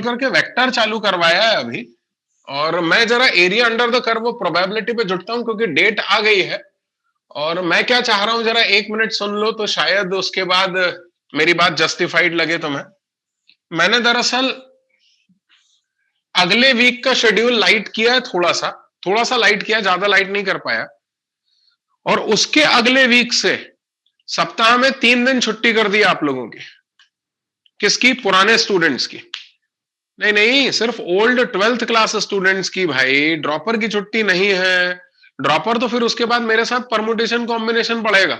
करके वेक्टर चालू करवाया है अभी, और मैं जरा area under the curve probability पे जुटता हूं क्योंकि डेट आ गई है। और मैं क्या चाह रहा हूं, जरा 1 मिनट सुन लो तो शायद उसके बाद मेरी बात जस्टिफाइड लगे तुम्हें। मैंने दरअसल अगले वीक का शेड्यूल लाइट किया है, थोड़ा सा लाइट किया, ज्यादा लाइट नहीं कर पाया। और उसके अगले वीक से सप्ताह में 3 दिन छुट्टी कर दी आप लोगों की। किसकी? पुराने स्टूडेंट्स की। नहीं नहीं, सिर्फ ओल्ड 12th क्लास स्टूडेंट्स की भाई, ड्रॉपर की छुट्टी नहीं है। ड्रॉपर तो फिर उसके बाद मेरे साथ परमुटेशन कॉम्बिनेशन पड़ेगा।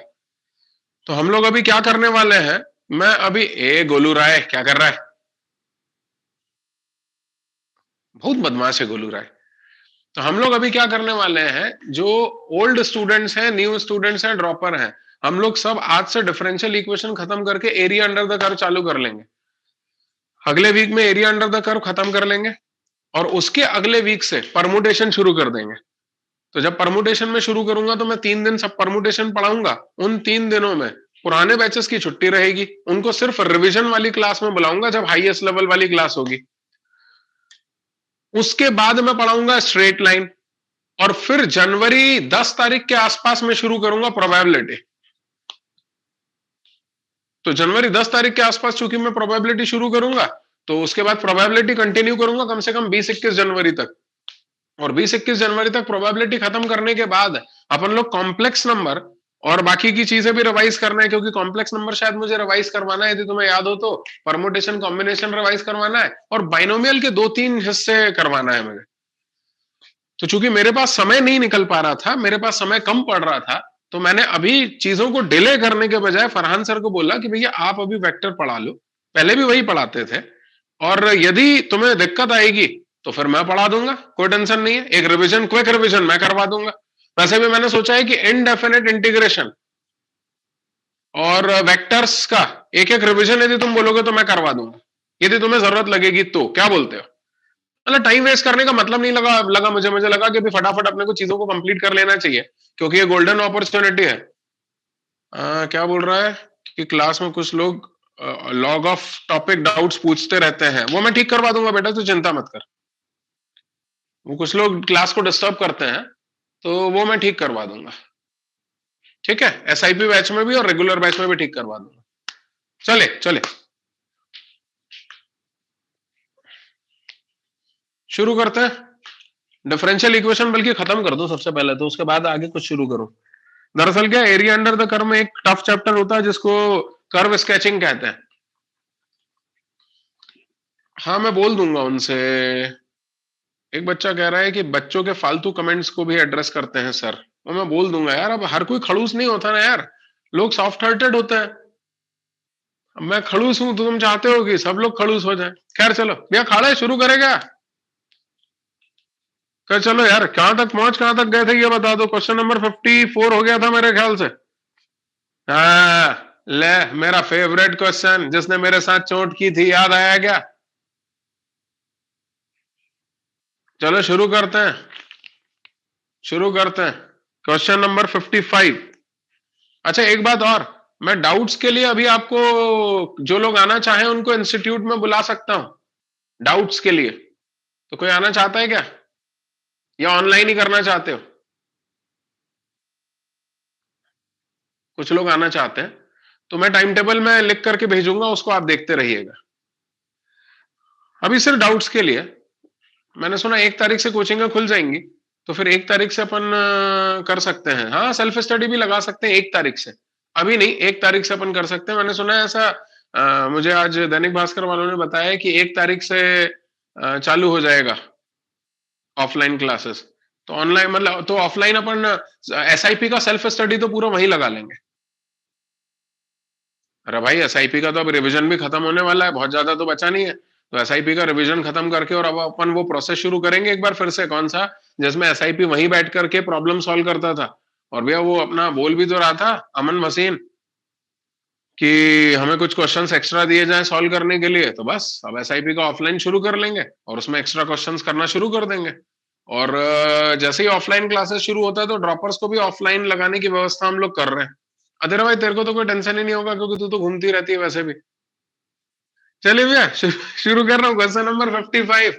तो हम लोग अभी क्या करने वाले हैं, मैं अभी गोलू राय क्या कर रहा है? बहुत बदमाश है गोलू राय। तो हम लोग अभी क्या करने वाले हैं, जो ओल्ड स्टूडेंट्स हैं, न्यू स्टूडेंट्स हैं, ड्रॉपर हैं, हम लोग सब आज से डिफरेंशियल इक्वेशन खत्म करके एरिया अंडर द कर्व चालू कर लेंगे। अगले वीक में एरिया अंडर द कर्व खत्म कर लेंगे और उसके अगले वीक से परमुटेशन शुरू कर देंगे। तो जब परमुटेशन में शुरू करूंगा तो मैं 3 दिन सब परमुटेशन पढ़ाऊंगा। उन 3 दिनों में पुराने बैचेस की छुट्टी रहेगी, उनको सिर्फ रिवीजन वाली क्लास में बुलाऊंगा जब हाईएस्ट लेवल वाली क्लास होगी। उसके बाद मैं पढ़ाऊंगा स्ट्रेट लाइन, और फिर जनवरी 10 तारीख के आसपास में शुरू करूंगा प्रोबेबिलिटी। तो जनवरी 10 तारीख के आसपास चूंकि मैं प्रोबेबिलिटी शुरू करूंगा, तो उसके बाद प्रोबेबिलिटी कंटिन्यू करूंगा कम से कम 20-21 जनवरी तक। और 20-21 जनवरी तक प्रोबेबिलिटी खत्म करने के बाद अपन लोग कॉम्प्लेक्स नंबर और बाकी की चीजें भी रिवाइज करना है, क्योंकि कॉम्प्लेक्स नंबर शायद मुझे रिवाइज करवाना है, यदि तुम्हें याद हो तो। परमुटेशन कॉम्बिनेशन रिवाइज करवाना है और बाइनोमियल के 2-3 हिस्से करवाना है मुझे। तो चूंकि मेरे पास समय नहीं निकल पा रहा था, मेरे पास समय कम पड़ रहा था, तो मैंने अभी चीजों को डिले करने के बजाय फरहान सर को बोला कि भैया आप अभी वेक्टर पढ़ा लो। पहले भी वही पढ़ाते थे, और यदि तुम्हें दिक्कत आएगी तो फिर मैं पढ़ा दूंगा, कोई टेंशन नहीं है। एक रिवीजन, क्विक रिवीजन मैं करवा दूंगा। वैसे भी मैंने सोचा है कि इनडेफिनेट इंटीग्रेशन और वेक्टर्स का एक एक रिवीजन यदि तुम बोलोगे तो मैं करवा दूंगा, यदि तुम्हें जरूरत लगेगी तो। क्या बोलते हो? मतलब टाइम वेस्ट करने का मतलब नहीं लगा मुझे लगा कि फटाफट अपने को चीजों को कंप्लीट कर लेना चाहिए, क्योंकि ये गोल्डन अपॉर्चुनिटी है। क्या बोल रहा है कि क्लास में कुछ लोग लॉग ऑफ टॉपिक डाउट्स पूछते रहते हैं, वो मैं ठीक करवा दूंगा बेटा, तो चिंता मत कर। वो कुछ लोग क्लास को डिस्टर्ब करते हैं, तो वो मैं ठीक करवा दूंगा। ठीक है, एसआईपी बैच में भी और रेगुलर बैच में भी ठीक करवा दूंगा। चले चले शुरू करते हैं। डिफरेंशियल इक्वेशन बल्कि खत्म कर दो सबसे पहले, तो उसके बाद आगे कुछ शुरू करो। दरअसल क्या, एरिया अंडर द कर्व में एक टफ चैप्टर होता है जिसको कर्व स्केचिंग कहते हैं। हाँ, मैं बोल दूंगा उनसे। एक बच्चा कह रहा है कि बच्चों के फालतू कमेंट्स को भी एड्रेस करते हैं सर, वो मैं बोल दूंगा यार। अब हर कोई खड़ूस नहीं होता ना यार, लोग सॉफ्ट हार्टेड होते हैं। अब मैं खड़ूस हूं तो तुम चाहते हो कि सब लोग खड़ूस हो जाए। खैर चलो भैया, खड़ा है, शुरू करेगा? कर चलो यार, कहां तक गए थे ये बता दो। क्वेश्चन नंबर 54 हो गया था मेरे ख्याल से। हाँ ले, मेरा फेवरेट क्वेश्चन, जिसने मेरे साथ चोट की थी, याद आया क्या? चलो शुरू करते हैं, शुरू करते हैं। Question number 55। अच्छा एक बात और, मैं डाउट्स के लिए अभी आपको, जो लोग आना चाहें उनको इंस्टीट्यूट में बुला सकता हूं डाउट्स के लिए। तो कोई आना चाहता है क्या, या ऑनलाइन ही करना चाहते हो? कुछ लोग आना चाहते हैं, तो मैं टाइम टेबल में लिख करके भेजूंगा, उसको आप देखते रहिएगा। अभी सिर्फ डाउट्स के लिए। मैंने सुना 1 तारीख से कोचिंग खुल जाएंगी, तो फिर 1 तारीख से अपन कर सकते हैं। हाँ, सेल्फ स्टडी भी लगा सकते हैं 1 तारीख से। अभी नहीं, 1 तारीख से अपन कर सकते हैं। मैंने सुना है ऐसा, मुझे आज दैनिक भास्कर वालों ने बताया कि 1 तारीख से चालू हो जाएगा ऑफलाइन क्लासेस। तो ऑनलाइन मतलब, तो ऑफलाइन अपन एसआईपी का सेल्फ स्टडी तो पूरा वहीं लगा लेंगे। अरे भाई, एसआईपी का तो अब रिवीजन भी खत्म होने वाला है, बहुत ज्यादा तो बचा नहीं है। तो एसआईपी का रिवीजन खत्म करके और अब अपन वो प्रोसेस शुरू करेंगे एक बार फिर से। कौन सा? जिसमें एसआईपी वहीं बैठ करके प्रॉब्लम सॉल्व करता था। और भैया वो अपना बोल भी तो रहा था, अमन मसीन, कि हमें कुछ क्वेश्चंस एक्स्ट्रा दिए जाएं सॉल्व करने के लिए। तो बस अब एसआईपी का ऑफलाइन शुरू कर लेंगे और उसमें एक्स्ट्रा क्वेश्चंस करना शुरू कर देंगे। और जैसे ही ऑफलाइन क्लासेस शुरू होता है तो ड्रॉपर्स को भी ऑफलाइन लगाने की व्यवस्था हम लोग कर रहे हैं। अधीरा भाई, तेरे को तो कोई टेंशन ही नहीं होगा, क्योंकि तू तो घूमती रहती है वैसे भी। चलिए भैया शुरू कर रहा हूं। क्वेश्चन नंबर 55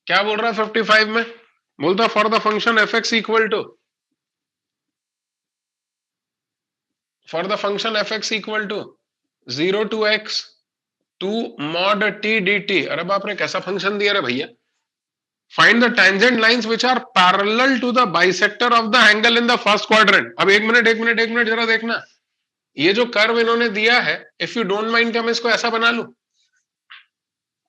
क्या बोल रहा है 55 में? बोलता for the function f x equal to f x equal to 0 to x 2 mod t dt। अरे बाप रे, कैसा फंक्शन दिया रे भैया। Find the tangent lines which are parallel to the bisector of the angle in the first quadrant. अब एक minute जरा देखना, ये जो कर्व इन्होंने दिया है, इफ यू डोंट माइंड कि मैं इसको ऐसा बना लूं।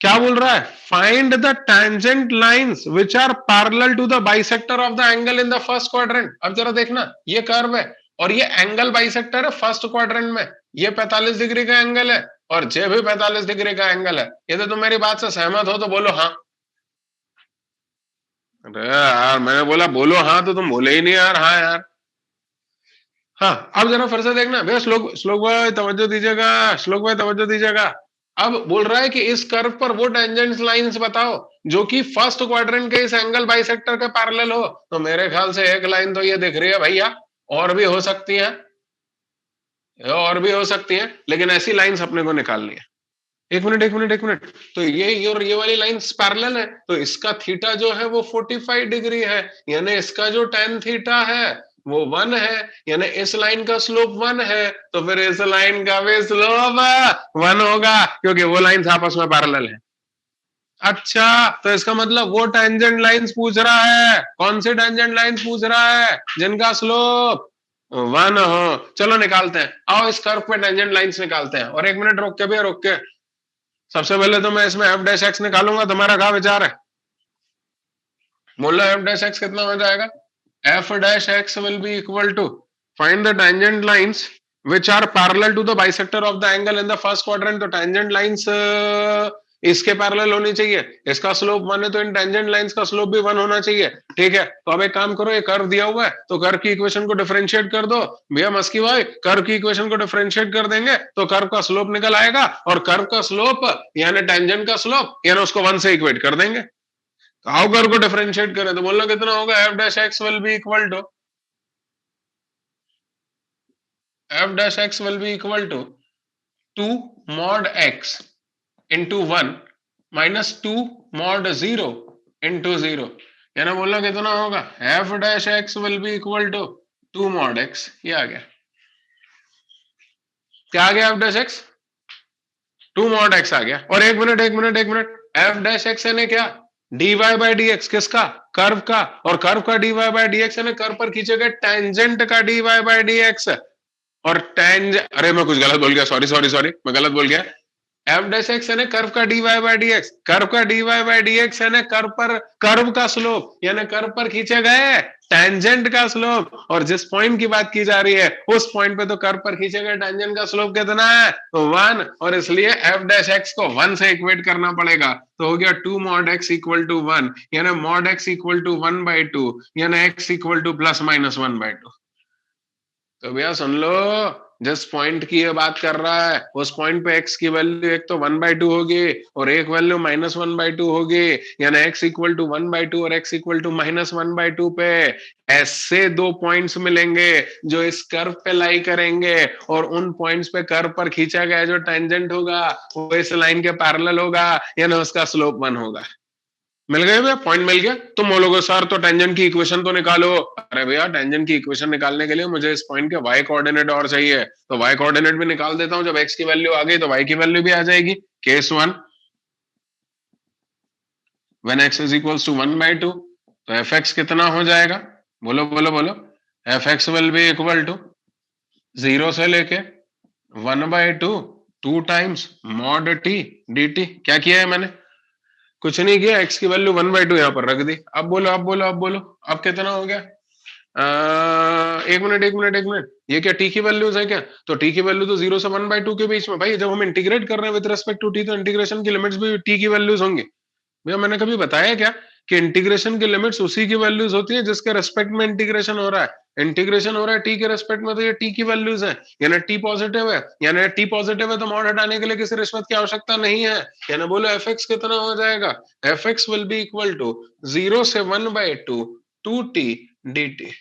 क्या बोल रहा है? Find the tangent lines which are parallel to the bisector of the angle in the first quadrant. अब जरा देखना, ये कर्व है और ये एंगल बाइसेक्टर है फर्स्ट क्वाड्रेंट में। ये 45 डिग्री का एंगल है और ये भी 45 डिग्री का एंगल है। ये तो तुम मेरी बात से सहमत हो तो बोलो हाँ। अरे यार, मैंने बोला बोलो हाँ तो तुम बोले ही नहीं यार। हाँ यार, हाँ। अब जरा फिर से देखना भैया, श्लोक श्लोक भाई तवज्जो दीजिएगा, श्लोक भाई तवज्जो दीजिएगा। अब बोल रहा है कि इस कर्व पर वो टेंजेंट लाइंस बताओ जो कि फर्स्ट क्वाड्रेंट के इस एंगल बाइसेक्टर के पैरेलल हो। तो मेरे ख्याल से एक लाइन तो ये दिख रही है भैया, और भी हो सकती है, लेकिन ऐसी लाइंस अपने को निकालनी है। एक मिनट। तो ये वाली लाइंस पैरेलल है, तो इसका थीटा जो है वो 45 डिग्री है, यानी इसका जो tan थीटा है वो 1 है, यानी इस लाइन का स्लोप 1 है। तो फिर इस लाइन का भी स्लोप 1 होगा, क्योंकि वो लाइंस आपस में पैरेलल है। अच्छा, तो इसका मतलब वो टेंजेंट लाइंस पूछ रहा है। कौन से टेंजेंट लाइंस पूछ रहा है? जिनका स्लोप 1 हो। चलो निकालते हैं, आओ इस कर्व पे टेंजेंट लाइंस निकालते हैं। और एक मिनट रोक के भैया, रोक के। सबसे पहले तो मैं इसमें एफ डैश एक्स निकालूंगा। तुम्हारा क्या विचार है? बोलो एफ डैश एक्स कितना हो जाएगा? F dash x will be equal to find the tangent lines which are parallel to the bisector of the angle in the first quadrant. तो टेंजेंट लाइंस इसके पैरेलल होनी चाहिए। इसका स्लोप 1 है तो इन टेंजेंट लाइंस का स्लोप भी 1 होना चाहिए। ठीक है, तो अब एक काम करो, ये कर्व दिया हुआ है तो कर्व की इक्वेशन को डिफरेंशिएट कर दो। भैया मस्की भाई, कर्व की इक्वेशन को डिफरेंशिएट कर देंगे तो कर्व का स्लोप निकल आएगा, और कर्व का स्लोप यानी टेंजेंट का स्लोप यानी उसको 1 से इक्वेट कर देंगे। आओ कर्व को डिफरेंशिएट करें तो बोलना कितना होगा? F dash x will be equal to two mod x into 1 minus 2 mod 0 into 0। यानी बोलना कितना होगा? F dash x will be equal to 2 mod x। ये आ गया। क्या आ गया? F dash x 2 mod x आ गया। और एक मिनट, एफ डैश एक्स यानी क्या? dy by d x. किसका? कर्व का। और कर्व का dy बाई डी एक्स यानी कर्व पर खींचे गए टेंजेंट का dy बाई डी एक्स। और अरे मैं कुछ गलत बोल गया, सॉरी, मैं गलत बोल गया। एफ डैश एक्स यानी कर्व का dy by d x, curve का dy बाई डी एक्स यानी कर्व का स्लोप, यानी कर्व पर खींचे गए टेंजेंट का स्लोप। और जिस पॉइंट की बात की जा रही है उस पॉइंट पे तो कर्व पर खींचे गए टेंजेंट का स्लोप कितना है? 1। और इसलिए एफ डैश एक्स को 1 से इक्वेट करना पड़ेगा। तो हो गया 2 mod x इक्वल टू 1, यानी mod x इक्वल टू 1/2, यानी x equal two plus minus 1/2। तो भैया सुन लो, जिस पॉइंट की ये बात कर रहा है उस पॉइंट पे x की वैल्यू एक तो 1/2 होगी और एक वैल्यू -1/2 होगी, यानी x इक्वल टू 1/2 और x इक्वल टू -1/2 पे ऐसे दो पॉइंट्स मिलेंगे जो इस कर्व पे लाई करेंगे, और उन पॉइंट्स पे कर्व पर खींचा गया जो टेंजेंट होगा वो इस लाइन के पैरेलल होगा, यानी उसका स्लोप 1 होगा। मिल गए भैया? पॉइंट मिल गया। तुम बोलोगे सर तो टेंजेंट की इक्वेशन तो निकालो। अरे भैया, टेंजेंट की इक्वेशन निकालने के लिए मुझे इस पॉइंट के वाई कोऑर्डिनेट और चाहिए, तो वाई कोऑर्डिनेट भी निकाल देता हूं। जब एक्स की वैल्यू आ गई तो वाई की वैल्यू भी आ जाएगी। Case 1 when x is equals to 1/2, तो एफ एक्स कितना हो जाएगा? बोलो। F x will be equal to 0 से लेके 1/2 2 times mod t d t. क्या किया है मैंने? कुछ नहीं किया, x की वैल्यू 1/2 यहाँ पर रख दी। अब बोलो अब कितना हो गया? एक मिनट, ये क्या t की वैल्यूज है क्या? तो t की वैल्यू तो 0 से 1/2 के बीच में। भाई जब हम इंटीग्रेट कर रहे हैं विद रिस्पेक्ट टू t, तो इंटीग्रेशन की लिमिट्स भी t की वैल्यूज होंगी। भैया मैंने कभी बताया क्या कि इंटीग्रेशन की लिमिट्स उसी की वैल्यूज होती है जिसके रेस्पेक्ट में इंटीग्रेशन हो रहा है। इंटीग्रेशन हो रहा है टी के रेस्पेक्ट में, तो ये टी की वैल्यूज है, यानी टी पॉजिटिव है, तो मॉड हटाने के लिए किसी रिश्वत की आवश्यकता नहीं है। यानी बोलो एफ एक्स कितना हो जाएगा? F x will be equal to 0 से 1/2 2t dt।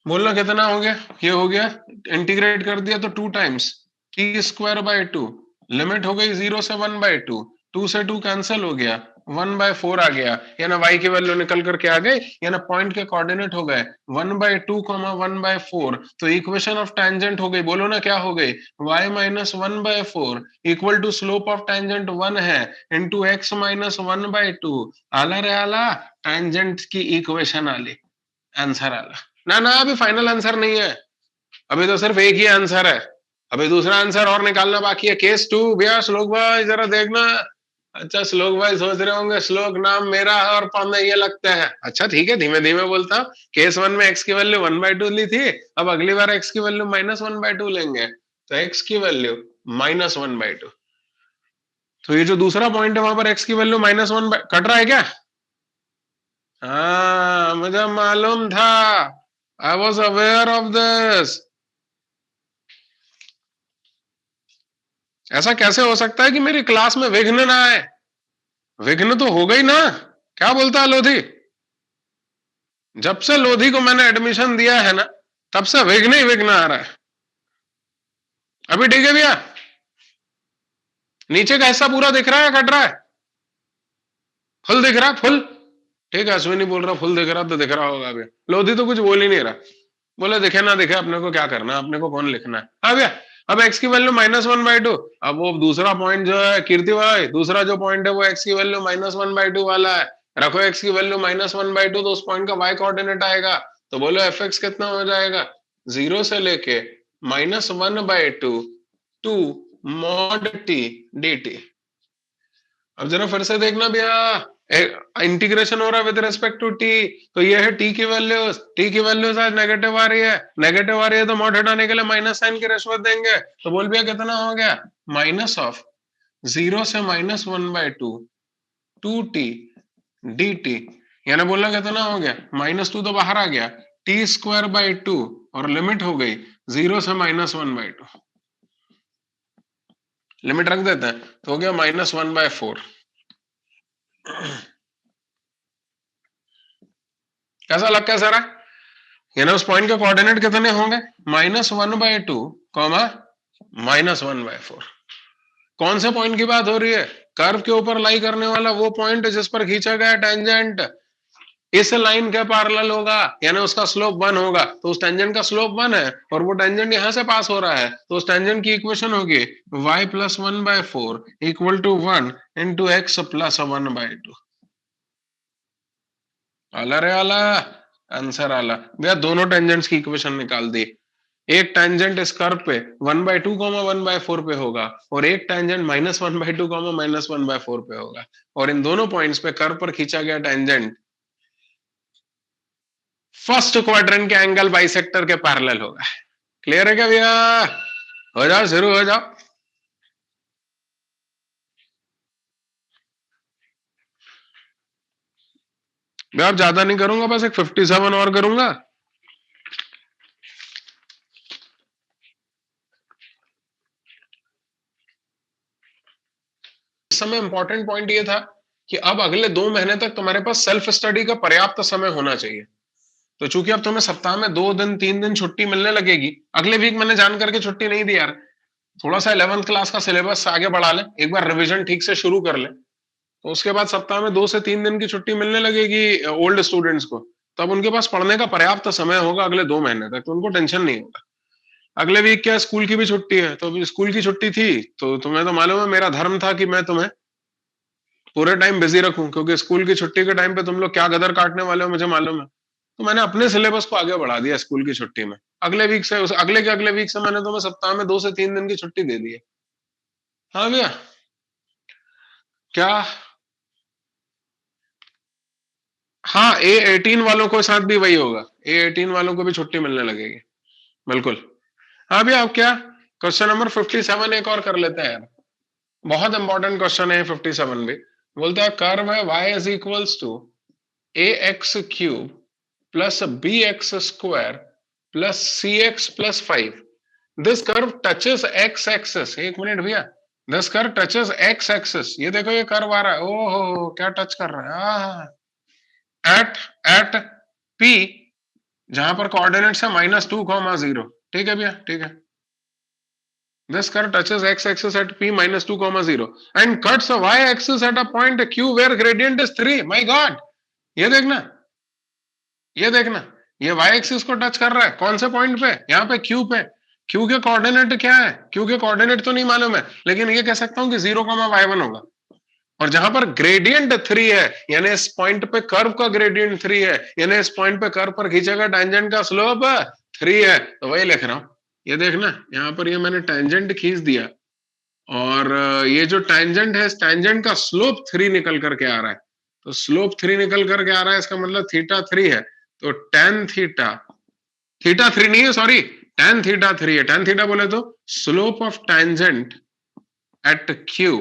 बोलना कितना हो गया? ये हो गया, इंटीग्रेट कर दिया तो 2 times T square by 2, limit हो गई 0 से 1/2, 2 से 2 कैंसिल हो गया, 1/4 आ गया, यानी y की वैल्यू निकल करके आ गई, यानी पॉइंट के कोऑर्डिनेट हो गए 1/2, 1/4, तो इक्वेशन ऑफ टेंजेंट हो गई, बोलो ना क्या हो गई, y minus 1/4 equal to slope of tangent 1 है इंटू x माइनस 1/2, आला रे आला, टेंजेंट की इक्वेशन आली, आंसर आला ना। ना अभी फाइनल आंसर नहीं है, अभी तो सिर्फ एक ही आंसर है, अभी दूसरा आंसर और निकालना बाकी है। केस 2 भैया, श्लोक भाई जरा देखना। अच्छा श्लोक भाई सोच रहे होंगे श्लोक नाम मेरा है और पढ़ना ये लगता है, अच्छा ठीक है, धीमे धीमे बोलता हूँ। केस 1 में x की वैल्यू 1/2 ली थी, अब अगली बार x की वैल्यू -1/2 लेंगे, तो x की वैल्यू -1/2। तो ये जो दूसरा पॉइंट है वहां पर x की वैल्यू -1 कट रहा है क्या? हाँ मुझे मालूम था, I was aware of this. ऐसा कैसे हो सकता है कि मेरी क्लास में विघ्न ना आए? विघ्न तो हो गई ना, क्या बोलता है लोधी? जब से लोधी को मैंने एडमिशन दिया है ना, तब से विघ्न ही विघ्न आ रहा है। अभी ठीक है भैया? नीचे का हिस्सा पूरा दिख रहा है, कट रहा है? फुल दिख रहा है, फुल? ठीक है, अश्विनी बोल रहा फुल दिख रहा, तो दिख रहा होगा अभी। लोधी तो कुछ बोल ही नहीं रहा, बोले दिखे ना दिखे, अपने को क्या करना है, अपने को कौन लिखना है। हाँ भैया, अब x की वैल्यू -1/2, अब वो दूसरा पॉइंट जो है कीर्ति भाई, दूसरा जो पॉइंट है वो x की वैल्यू -1/2 वाला है, रखो x की वैल्यू -1/2, तो उस पॉइंट का y कोऑर्डिनेट आएगा, तो बोलो fx कितना हो जाएगा, 0 से लेके -1/2 टू मॉड t dt। अब जरा फिर से देखना भैया, इंटीग्रेशन हो रहा है विद रिस्पेक्ट टू टी, तो ये है टी की वैल्यूज आज नेगेटिव आ रही है, नेगेटिव आ रही है तो मॉड हटाने के लिए माइनस साइन की रिश्वत देंगे, तो बोल भैया कितना हो गया, माइनस ऑफ 0 से -1/2 टू टी डी टी, यानी बोलना कितना हो गया, -2 तो बाहर आ गया, टी स्क्वायर बाई 2, और लिमिट हो गई 0 से -1/2, लिमिट रख देते हैं तो हो गया -1/4। कैसा लग कैसा रहा? यानी उस पॉइंट के कोऑर्डिनेट कितने होंगे, -1/2 कॉमा -1/4। कौन से पॉइंट की बात हो रही है, कर्व के ऊपर लाई करने वाला वो पॉइंट जिस पर खींचा गया टेंजेंट इस लाइन के पैरेलल होगा, यानी उसका स्लोप 1 होगा, तो उस टेंजेंट का स्लोप 1 है और वो टेंजेंट यहां से पास हो रहा है, तो उस टेंजेंट की इक्वेशन होगी y + 1/4 equal to 1 into x + 1/2। आला रे आला, आंसर आला भैया, दोनों टेंजेंट्स की इक्वेशन निकाल दी। एक टेंजेंट इस कर्व पे 1/2 1/4 पे होगा, और एक टेंजेंट -1/2 -1/4 पे होगा, और इन दोनों पॉइंट्स पे कर्व पर खींचा गया टेंजेंट फर्स्ट क्वाड्रेंट के एंगल बाइसेक्टर के पैरेलल होगा। क्लियर है क्या भैया? हो जाओ, शुरू हो जाओ। मैं अब ज्यादा नहीं करूंगा, बस एक 57 और करूंगा। इस समय इंपॉर्टेंट पॉइंट ये था कि अब अगले 2 महीने तक तुम्हारे पास सेल्फ स्टडी का पर्याप्त समय होना चाहिए। तो चूंकि अब तुम्हें सप्ताह में 2 दिन 3 दिन छुट्टी मिलने लगेगी, अगले वीक मैंने जान करके छुट्टी नहीं दी यार, थोड़ा सा 11th क्लास का सिलेबस आगे बढ़ा ले, एक बार रिवीजन ठीक से शुरू कर ले, तो उसके बाद सप्ताह में 2 से 3 दिन की छुट्टी मिलने लगेगी ओल्ड स्टूडेंट्स को, तब उनके पास पढ़ने का पर्याप्त समय होगा अगले 2 महीने तक, तो उनको टेंशन नहीं होगा। अगले वीक क्या स्कूल की भी छुट्टी है, तो अभी स्कूल की छुट्टी थी तो तुम्हें तो मालूम है मेरा धर्म था कि मैं तुम्हें पूरे टाइम बिजी रखूं, क्योंकि स्कूल की छुट्टी के टाइम पे तुम लोग क्या गदर काटने वाले हो मुझे मालूम है, तो मैंने अपने सिलेबस को आगे बढ़ा दिया स्कूल की छुट्टी में। अगले वीक से, उस अगले के अगले वीक से मैंने तुम्हें सप्ताह में 2 से 3 दिन की छुट्टी दे दी है। हाँ भैया, क्या? हाँ, A18 वालों को साथ भी वही होगा, A18 वालों को भी छुट्टी मिलने लगेगी, बिल्कुल। हाँ भैया, अब क्या, क्वेश्चन नंबर 57 एक और कर लेते हैं यार, बहुत इंपॉर्टेंट क्वेश्चन है 57 भी। बोलता है कर्व है y is equals to ax³ plus bx² plus cx + 5, this curve touches x axis. एक मिनट भैया, this curve touches x axis, ये देखो ये कर्व आ रहा है, ओहो क्या टच कर रहा है, एट P, जहां पर कोऑर्डिनेट्स है -2, 0। ठीक है भैया, ठीक है। This curve touches x-axis at p minus 2 comma 0 and cuts a y-axis at a point q where gradient is 3. My God, ये देखना, ये देखना, ये y-axis को टच कर रहा है कौन से पॉइंट पे? यहाँ पे q पे. q के कोऑर्डिनेट क्या है? q के कोऑर्डिनेट तो नहीं मालूम है, लेकिन ये कह सकता हूं कि 0,y1 होगा. और जहां पर ग्रेडियंट 3 है, यानी इस पॉइंट पे कर्व का ग्रेडियंट 3 है, यानी इस पॉइंट पे कर्व पर खींचेगा टेंजेंट का स्लोप 3 है. तो वही लिख रहा हूं. ये देखना, यहां पर ये मैंने टेंजेंट खींच दिया और ये जो टेंजेंट है, इस टेंजेंट का स्लोप 3 निकल करके आ रहा है. तो स्लोप 3 निकल करके आ रहा है, इसका मतलब थीटा 3 है. तो टेन थीटा, थीटा 3 नहीं है, सॉरी, टेन थीटा 3 है. टेन थीटा बोले तो slope of tangent at q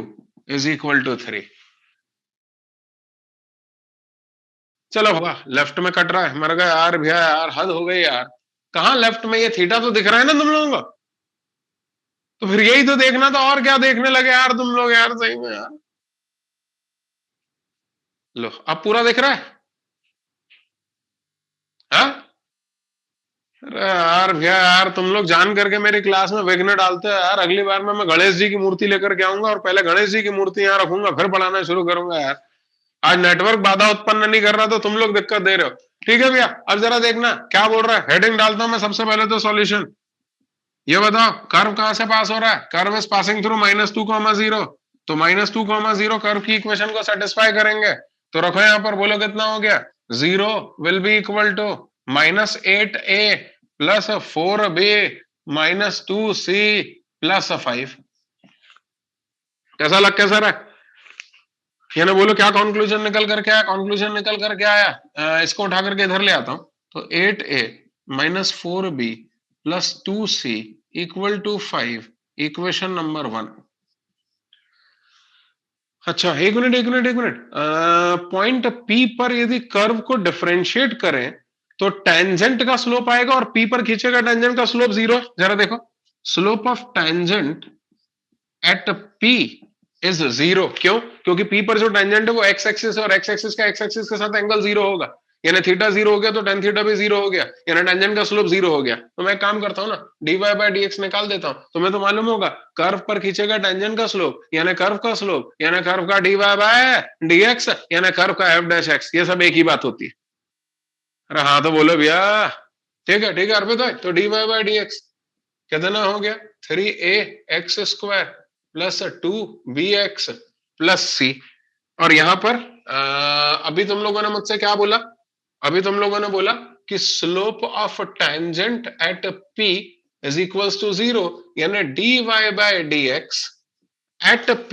is equal to 3. चलो होगा, लेफ्ट में कट रहा है. मर गया यार भैया, यार हद हो गई यार. कहां लेफ्ट में? ये थीटा तो दिख रहा है ना तुम लोगों को. तो फिर यही तो देखना था, और क्या देखने लगे यार तुम लोग यार, सही में यार. लो अब पूरा दिख रहा है. हाँ? अरे यार भैया यार, तुम लोग जान करके मेरी क्लास में विघ्न डालते हो यार. अगली बार मैं गणेश जी की मूर्ति लेकर के आऊंगा और पहले गणेश जी की मूर्ति यहाँ रखूंगा, फिर पढ़ाना शुरू करूंगा यार. आज नेटवर्क बाधा उत्पन्न नहीं कर रहा तो तुम लोग दिक्कत दे रहे हो. ठीक है भैया, अब जरा देखना क्या बोल रहा है. हेडिंग डालता हूं मैं सबसे पहले तो सॉल्यूशन. ये बताओ कर्व कहां से पास हो रहा है? Curve is passing through -2,0. तो -2,0 कर्व की इक्वेशन को सेटिस्फाई करेंगे. तो रखो यहां पर, बोलो कितना हो गया? 0 will be equal to -8a plus 4b minus 2c plus 5. कैसा रहा? यानी बोलो क्या कंक्लूजन निकल करके आया? कंक्लूजन निकल करके आया, इसको उठा करके इधर ले आता हूं. तो 8a minus 4b plus 2c equal to 5, equation number 1. अच्छा, एक मिनट. पॉइंट P पर यदि कर्व को डिफरेंशिएट करें तो टेंजेंट का स्लोप आएगा और P पर खींचेगा टेंजेंट का स्लोप 0. जरा देखो, slope of tangent at P is 0. क्यों? क्योंकि P पर जो टेंजेंट है वो x एक्सिस है और x एक्सिस का x एक्सिस के साथ एंगल 0 होगा. यानी थीटा 0 हो गया तो टेन थीटा भी 0 हो गया, यानी टेंजेंट का स्लोप 0 हो गया. तो मैं एक काम करता हूं ना, dy बाय dx निकाल देता हूं. तुम्हें तो मालूम होगा कर्व पर खींचेगा टेंजेंट का स्लोप, यानी कर्व का स्लोप, यानी कर्व का dy बाय dx, यानी कर्व का f डैश x. ये सब एक ही बात होती है. अरे हाँ तो बोलो भैया. ठीक है अर्पित भाई. तो dy बाय dx कितना हो गया? 3a x square plus 2bx plus c. और यहां पर अभी तुम लोगों ने मुझसे क्या बोला? अभी तुम लोगों ने बोला कि slope of tangent at p is equals to 0, यानी dy bye dx at p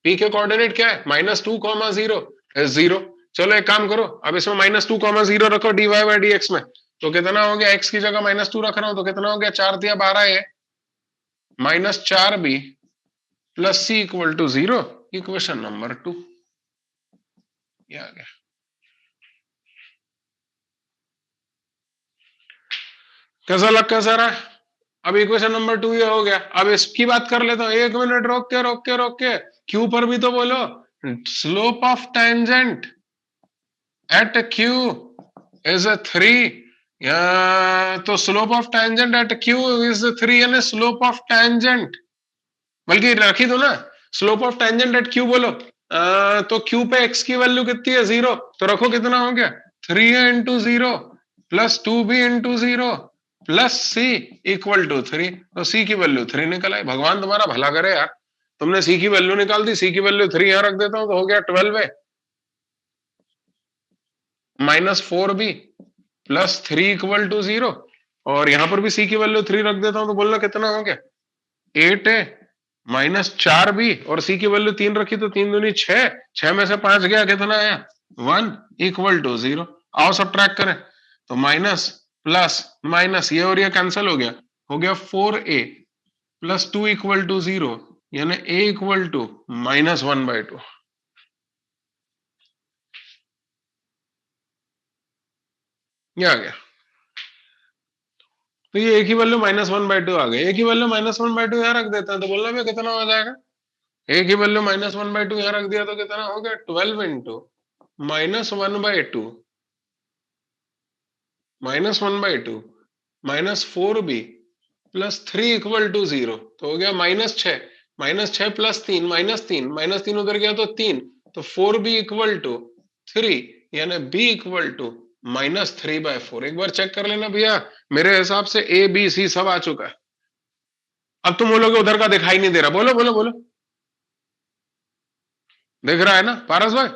के कोऑर्डिनेट क्या है? -2,0 इज 0. चलो एक काम करो, अब इसमें -2,0 रखो dy बाय dx में. तो कितना हो गया? x की जगह -2 रख रहा हूं तो कितना हो गया? 4 दिया 12 है, -4b plus c equal to 0, equation number 2. ये आ गया. कैसा रहा? अब इक्वेशन नंबर 2 ये हो गया. अब इसकी बात कर लेता हूं. एक मिनट, रोक के क्यू पर भी तो बोलो. Slope of tangent at q is 3. तो slope of tangent at q is 3, यानी स्लोप ऑफ टेंजेंट, बल्कि रखी दो ना, slope of tangent at Q बोलो. तो क्यू पे एक्स की वैल्यू कितनी है? 0. तो रखो कितना हो गया? 3a into 0 plus 2b into 0 plus c equal to 3. तो c की वैल्यू 3 निकल आई. भगवान तुम्हारा भला करे यार, तुमने c की वैल्यू निकाल दी. c की वैल्यू 3 यहां रख देता हूं तो हो गया 12a minus 4b plus 3 equal to 0. और यहां पर भी c की वैल्यू 3 रख देता हूं तो बोलना कितना हो गया? 8a माइनस 4b और c की वैल्यू 3 रखी तो 3 दूनी 6, 6 में से 5 गया, कितना आया? 1 इक्वल टू 0. आओ सब ट्रैक करें. तो माइनस प्लस माइनस, ये और ये कैंसिल हो गया 4a प्लस 2 इक्वल टू 0, यानी a इक्वल टू -1/2. ये आ गया. तो ये एक ही वैल्यू -1/2 आ गई. एक ही वैल्यू -1/2 यहां रख देते हैं तो बोलना भी कितना हो जाएगा? एक ही वैल्यू -1/2 यहां रख दिया तो कितना हो गया? 12 इंटू -1/2 -1/2 -4b +3 इक्वल टू 0, तो हो गया -6, -6 +3, -3, -3 उधर गया तो 3, तो 4b इक्वल टू 3, यानी b इक्वल टू -3/4। एक बार चेक कर लेना भैया, मेरे हिसाब से ए बी सी सब आ चुका है। अब तुम बोलोगे उधर का दिखाई नहीं दे रहा, बोलो बोलो बोलो, दिख रहा है ना पारस भाई?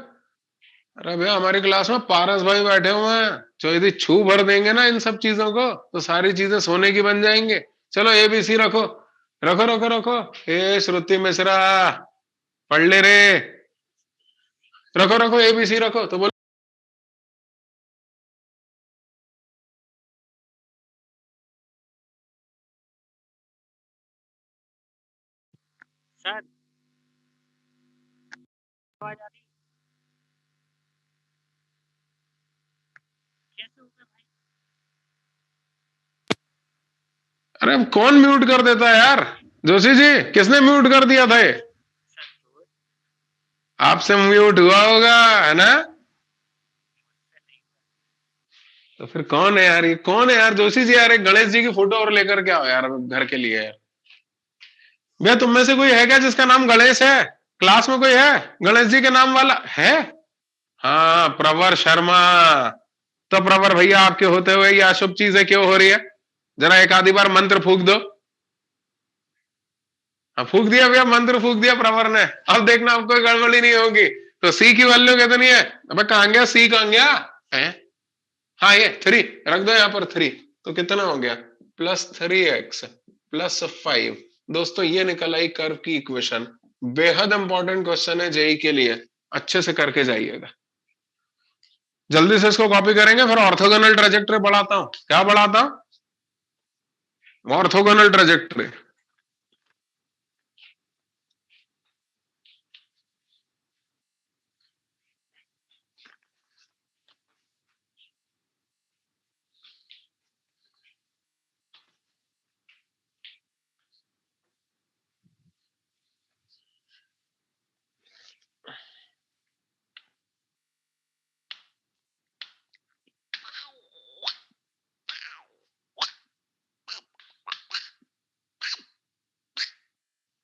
अरे भैया हमारी क्लास में पारस भाई बैठे हुए हैं, जो यदि छू भर देंगे ना इन सब चीजों को तो सारी चीजें सोने की बन जाएंगे। चलो एबीसी रखो, रखो रखो रखो। ए श्रुति मिश्रा, पढ़ ले रे, रखो रखो एबीसी रखो, तो बोलो सर आवाज आ रही? कैसे हो गए भाई? अरे कौन म्यूट कर देता है यार? जोशी जी, किसने म्यूट कर दिया था ये? आपसे म्यूट हुआ होगा, है ना? तो फिर कौन है यार, ये कौन है यार? जोशी जी यार, एक गणेश जी की फोटो और लेकर के आओ यार घर के लिए यार। भैया तुम में से कोई है क्या जिसका नाम गणेश है? क्लास में कोई है गणेश जी के नाम वाला है? हाँ, प्रवर शर्मा। तो प्रवर भैया, आपके होते हुए ये अशुभ चीजें क्यों हो रही है? जरा एक आधी बार मंत्र फूक दो। हाँ, फूक दिया भैया, मंत्र फूक दिया प्रवर ने। अब देखना अब कोई गड़बड़ी नहीं होगी। तो सी की वैल्यू कितनी है? अबे कहां गया सी, कहां गया है? हाँ, ये 3 रख दो यहां पर 3, तो कितना हो गया? +3x +5। दोस्तों ये निकल आई कर्व की इक्वेशन। बेहद इंपॉर्टेंट क्वेश्चन है जेई के लिए, अच्छे से करके जाइएगा। जल्दी से इसको कॉपी करेंगे, फिर ऑर्थोगोनल ट्रेजेक्टरी बढ़ाता हूं। क्या बढ़ाता हूं? Orthogonal trajectory.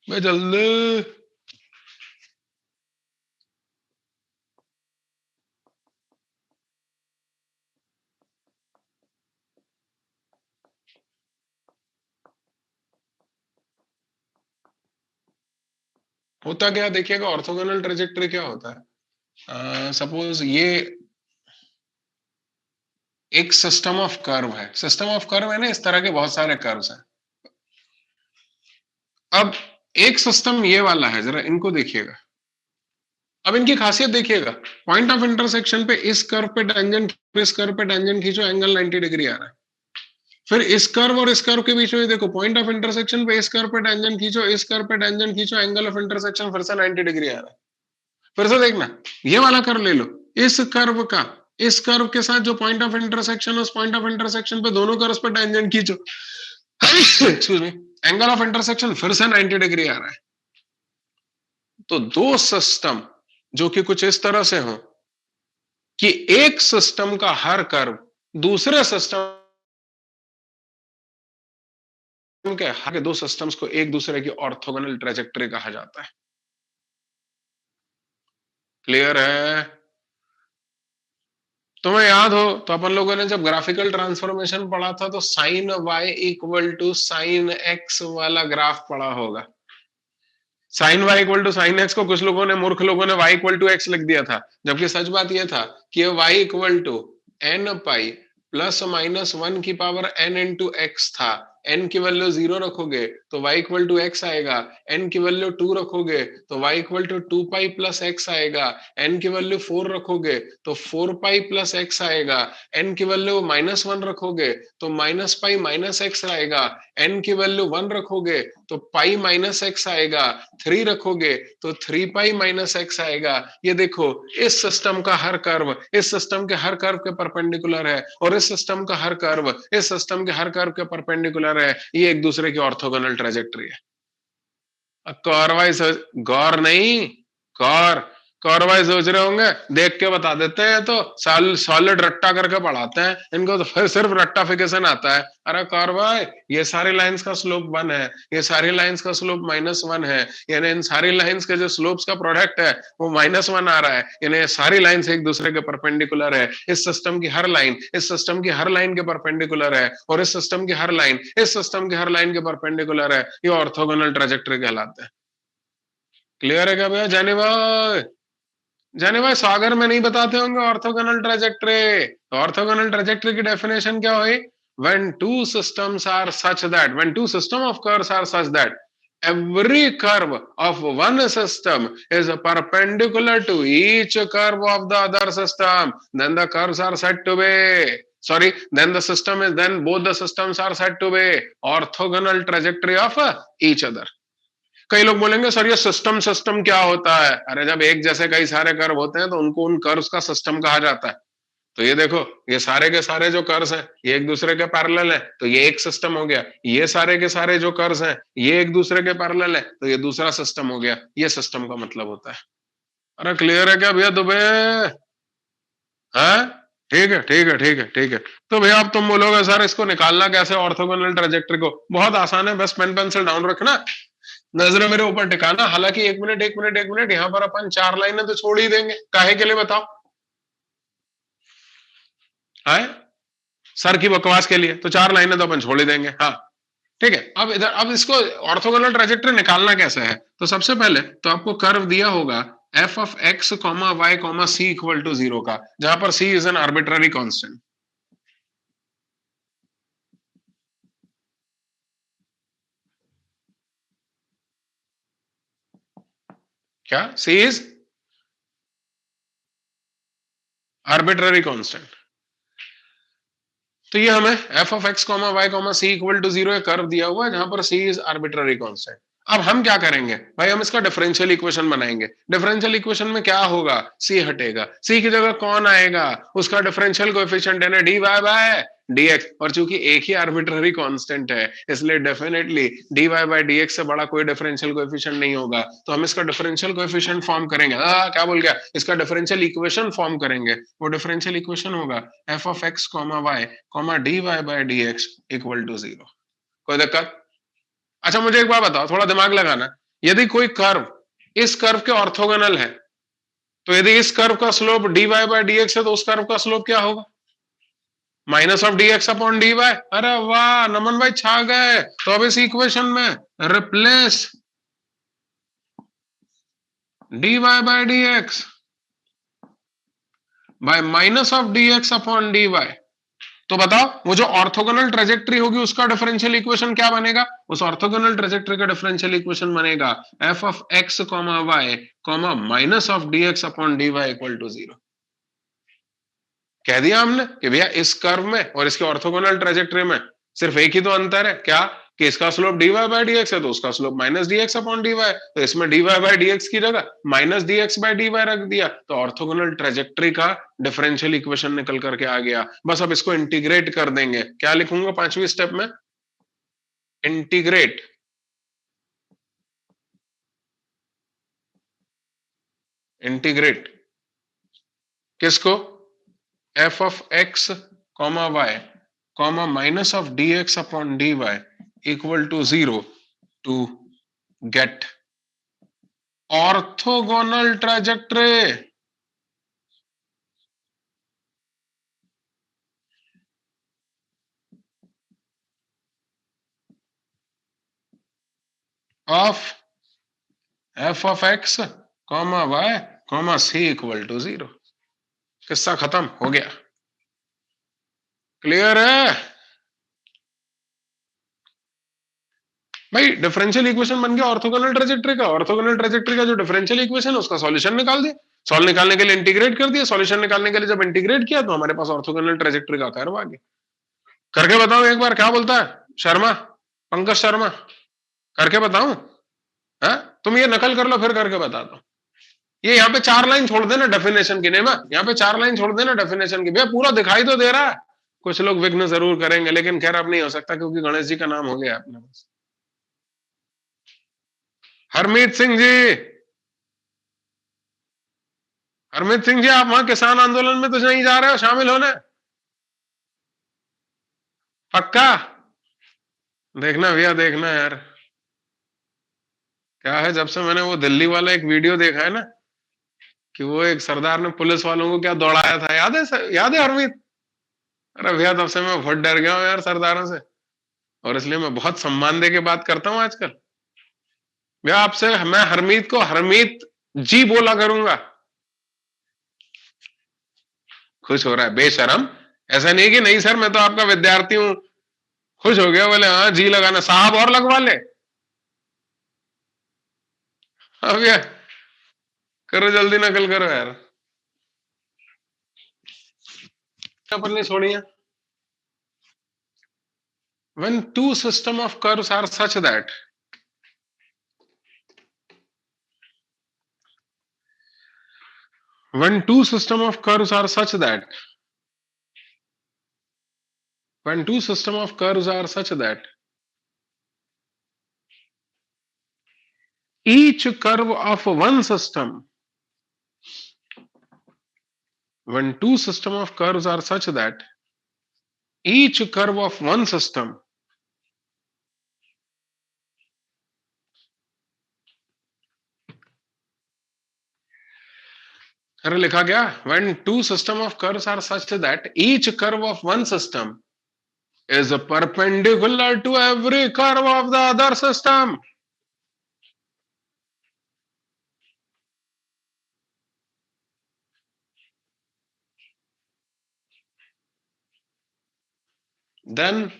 मैं जल्दी। होता क्या देखिएगा, ऑर्थोगोनल ट्रेजेक्टरी क्या होता है? सपोज ये एक सिस्टम ऑफ कर्व है, सिस्टम ऑफ कर्व है ना, इस तरह के बहुत सारे कर्व्स हैं। अब एक सिस्टम ये वाला है, जरा इनको देखिएगा। अब इनकी खासियत देखिएगा, पॉइंट ऑफ इंटरसेक्शन पे इस कर्व पे टेंजेंट, इस कर्व पे टेंजेंट खींचो, एंगल 90 डिग्री आ रहा है। फिर इस कर्व और इस कर्व के बीच में देखो, पॉइंट ऑफ इंटरसेक्शन पे इस कर्व पे टेंजेंट खींचो, इस कर्व पे टेंजेंट खींचो, एंगल ऑफ इंटरसेक्शन फिर से 90 डिग्री आ रहा है। फिर से देखना, ये वाला कर्व ले लो, इस कर्व का इस कर्व के साथ जो पॉइंट ऑफ इंटरसेक्शन, उस पॉइंट ऑफ इंटरसेक्शन पे दोनों कर्व्स पे टेंजेंट खींचो, excuse me, angle of intersection फिर से 90 डिग्री आ रहा है। तो दो सिस्टम जो कि कुछ इस तरह से हो कि एक सिस्टम का हर कर्व दूसरे सिस्टम के हर दो सिस्टम्स को एक दूसरे की ऑर्थोगोनल ट्रेजेक्टरी कहा जाता है। क्लियर है? तुम्हें याद हो तो अपन लोगों ने जब ग्राफिकल ट्रांसफॉर्मेशन पढ़ा था तो sine y equal to sine x वाला ग्राफ पढ़ा होगा। Sine y equal to sine x को कुछ लोगों ने, मूर्ख लोगों ने y इक्वल टू x लिख दिया था, जबकि सच बात यह था कि ये y equal to n pi ±1 की पावर n इंटू x था। n की वैल्यू 0 रखोगे तो y इक्वल टू x आएगा, n की वैल्यू 2 रखोगे तो y equal to 2 pi plus x आएगा, n की वैल्यू 4 रखोगे तो 4 पाई प्लस x आएगा, n की वैल्यू -1 रखोगे तो माइनस पाई माइनस x आएगा, n की वैल्यू 1 रखोगे तो पाई माइनस x आएगा, 3 रखोगे तो 3 पाई माइनस x आएगा। ये देखो, इस सिस्टम का हर कर्व इस सिस्टम के हर कर्व के परपेंडिकुलर है, और इस सिस्टम का हर कर्व इस सिस्टम के हर कर्व के परपेंडिकुलर है। ये एक दूसरे की ऑर्थोगोनल ट्रेजेक्टरी है। कौर वाइज, गौर नहीं, कौर कौरवाई सोच रहे होंगे, देख के बता देते हैं, तो सॉलिड रट्टा करके पढ़ाते हैं इनको, तो फिर सिर्फ रट्टाफिकेशन आता है। अरे कौरवाई, ये सारी लाइंस का स्लोप 1 है, ये सारी लाइंस का स्लोप -1 है, यानी इन सारी लाइंस के जो स्लोप्स का प्रोडक्ट है वो -1 आ रहा है, यानी ये सारी लाइंस एक दूसरे के परपेंडिकुलर है। इस सिस्टम की हर लाइन इस सिस्टम की हर लाइन के परपेंडिकुलर है, और इस सिस्टम की हर लाइन इस सिस्टम की हर लाइन के परपेंडिकुलर है। ये ऑर्थोगोनल ट्रेजेक्टरी कहलाते हैं। क्लियर है क्या भैया? जाने भाई सागर में नहीं बताते होंगे ऑर्थोगोनल ट्रेजेक्टरी। ऑर्थोगोनल ट्रेजेक्टरी की डेफिनेशन क्या हुई? when two systems are such that when two system of curves are such that every curve of one system is perpendicular to each curve of the other system, then the curves are said to be then both the systems are said to be orthogonal trajectory of each other. कई लोग बोलेंगे sir ये system system क्या होता है? अरे जब एक जैसे कई सारे कर्व होते हैं तो उनको उन कर्व्स का सिस्टम कहा जाता है। तो ये देखो, ये सारे के सारे जो कर्व्स हैं ये एक दूसरे के पैरेलल है, तो ये एक सिस्टम हो गया। ये सारे के सारे जो कर्व्स हैं ये एक दूसरे के पैरेलल है, तो ये दूसरा सिस्टम हो गया। ये सिस्टम का मतलब होता है। अरे क्लियर है क्या भैया दुबे? हाँ, ठीक है ठीक है ठीक है ठीक है। तो भैया अब तुम बोलोगे सर इसको निकालना कैसे ऑर्थोगोनल ट्रेजेक्टरी को? बहुत आसान है, बस पेन पेंसिल डाउन रखना, नजर मेरे ऊपर टिकाना। हालांकि एक मिनट यहां पर अपन 4 लाइनें तो छोड़ ही देंगे, काहे के लिए बताओ? है सर की बकवास के लिए तो 4 लाइनें तो अपन छोड़ ही देंगे। हाँ ठीक है। अब इसको ऑर्थोगोनल ट्रेजेक्टरी निकालना कैसे है? तो सबसे पहले तो आपको कर्व दिया होगा f of x, y, c equal to 0 का, जहां पर c is an arbitrary constant. क्या? c is arbitrary constant. तो ये हमें f of x, y, c equal to 0 curve दिया हुआ है जहां पर c इज आर्बिट्ररी कांस्टेंट। अब हम क्या करेंगे भाई? हम इसका डिफरेंशियल इक्वेशन बनाएंगे। डिफरेंशियल इक्वेशन में क्या होगा? c हटेगा, c की जगह कौन आएगा? उसका डिफरेंशियल कोएफिशिएंट है ना dy बाय dx, और चूंकि एक ही आर्बिट्ररी कांस्टेंट है इसलिए डेफिनेटली dy बाय dx से बड़ा कोई डिफरेंशियल कोएफिशिएंट नहीं होगा। तो हम इसका डिफरेंशियल कोएफिशिएंट फॉर्म करेंगे। क्या बोल गया? इसका डिफरेंशियल इक्वेशन फॉर्म करेंगे। वो डिफरेंशियल इक्वेशन होगा f of x, y, dy bye dx equal to 0। कोई दिक्कत? अच्छा मुझे एक बात बताओ, थोड़ा दिमाग लगाना। यदि कोई कर्व इस कर्व के ऑर्थोगोनल है, तो यदि इस कर्व का स्लोप dy बाय dx है तो उस कर्व का स्लोप क्या होगा? Minus of dx upon dy। अरे वाह नमन भाई छा गए। तो अब इस इक्वेशन में replace dy bye dx by minus of dx upon dy। तो बताओ वो जो ऑर्थोगोनल ट्रेजेक्टरी होगी उसका डिफरेंशियल इक्वेशन क्या बनेगा? उस ऑर्थोगोनल ट्रेजेक्टरी का डिफरेंशियल इक्वेशन बनेगा f of x, y, minus of dx upon dy equal to 0। कह दिया हमने कि भैया इस कर्व में और इसके ऑर्थोगोनल ट्रेजेक्टरी में सिर्फ एक ही तो अंतर है, क्या? कि इसका स्लोप dy बाय dx है तो उसका slope minus dx upon dy। तो इसमें dy बाय dx की जगह माइनस dx बाय dy रख दिया, तो ऑर्थोगोनल ट्रेजेक्टरी का डिफरेंशियल इक्वेशन निकल करके आ गया। बस अब इसको इंटीग्रेट कर देंगे। क्या लिखूंगा 5वीं स्टेप में? इंटीग्रेट इंटीग्रेट किसको? f of x, y, minus of dx upon dy equal to 0 to get orthogonal trajectory of f of x, y, c equal to 0। किस्सा खत्म हो गया। क्लियर है भाई? डिफरेंशियल इक्वेशन बन गया ऑर्थोगोनल ट्रेजेक्टरी का। ऑर्थोगोनल ट्रेजेक्टरी का जो डिफरेंशियल इक्वेशन है उसका सॉल्यूशन निकाल दिया। सॉल्व निकालने के लिए इंटीग्रेट कर दिया। सॉल्यूशन निकालने के लिए जब इंटीग्रेट किया तो हमारे पास ऑर्थोगोनल ट्रेजेक्टरी का कर्व आ गया। करके बताओ एक बार, क्या बोलता है शर्मा, पंकज शर्मा? करके बताऊं? तुम ये नकल कर लो फिर करके बता दो। ये यहाँ पे 4 लाइन छोड़ देना डेफिनेशन की। नेमा यहाँ पे 4 लाइन छोड़ देना डेफिनेशन की। भैया पूरा दिखाई तो दे रहा है। कुछ लोग विघ्न जरूर करेंगे लेकिन खैर अब नहीं हो सकता क्योंकि गणेश जी का नाम हो गया अपने पास। हरमीत सिंह जी, हरमीत सिंह जी, आप वहां किसान आंदोलन में तो नहीं जा रहे हो शामिल होने? पक्का? देखना भैया, देखना यार। क्या है, जब से मैंने वो दिल्ली वाला एक वीडियो देखा है ना, कि वो एक सरदार ने पुलिस वालों को क्या दौड़ाया था, याद है याद है हरमीत? अरे भैया, तब से मैं बहुत डर गया हूं यार सरदारों से, और इसलिए मैं बहुत सम्मान दे के बात करता हूं आजकल। भैया, आपसे मैं हरमीत को हरमीत जी बोला करूंगा। खुश हो रहा है बेशरम? ऐसा नहीं कि नहीं सर, मैं तो आपका विद्यार्थी हूं। खुश हो गया, बोले हाँ जी लगाना साहब, और लगवा ले। हाँ भैया, करो जल्दी, नकल करो यार। अपन ने छोड़ी है। When two system of curves are such that when two system of curves are such that when two system of curves are such that each curve of one system when two system of curves are such that each curve of one system अरे लिखा क्या? When two system of curves are such that each curve of one system is perpendicular to every curve of the other system. Then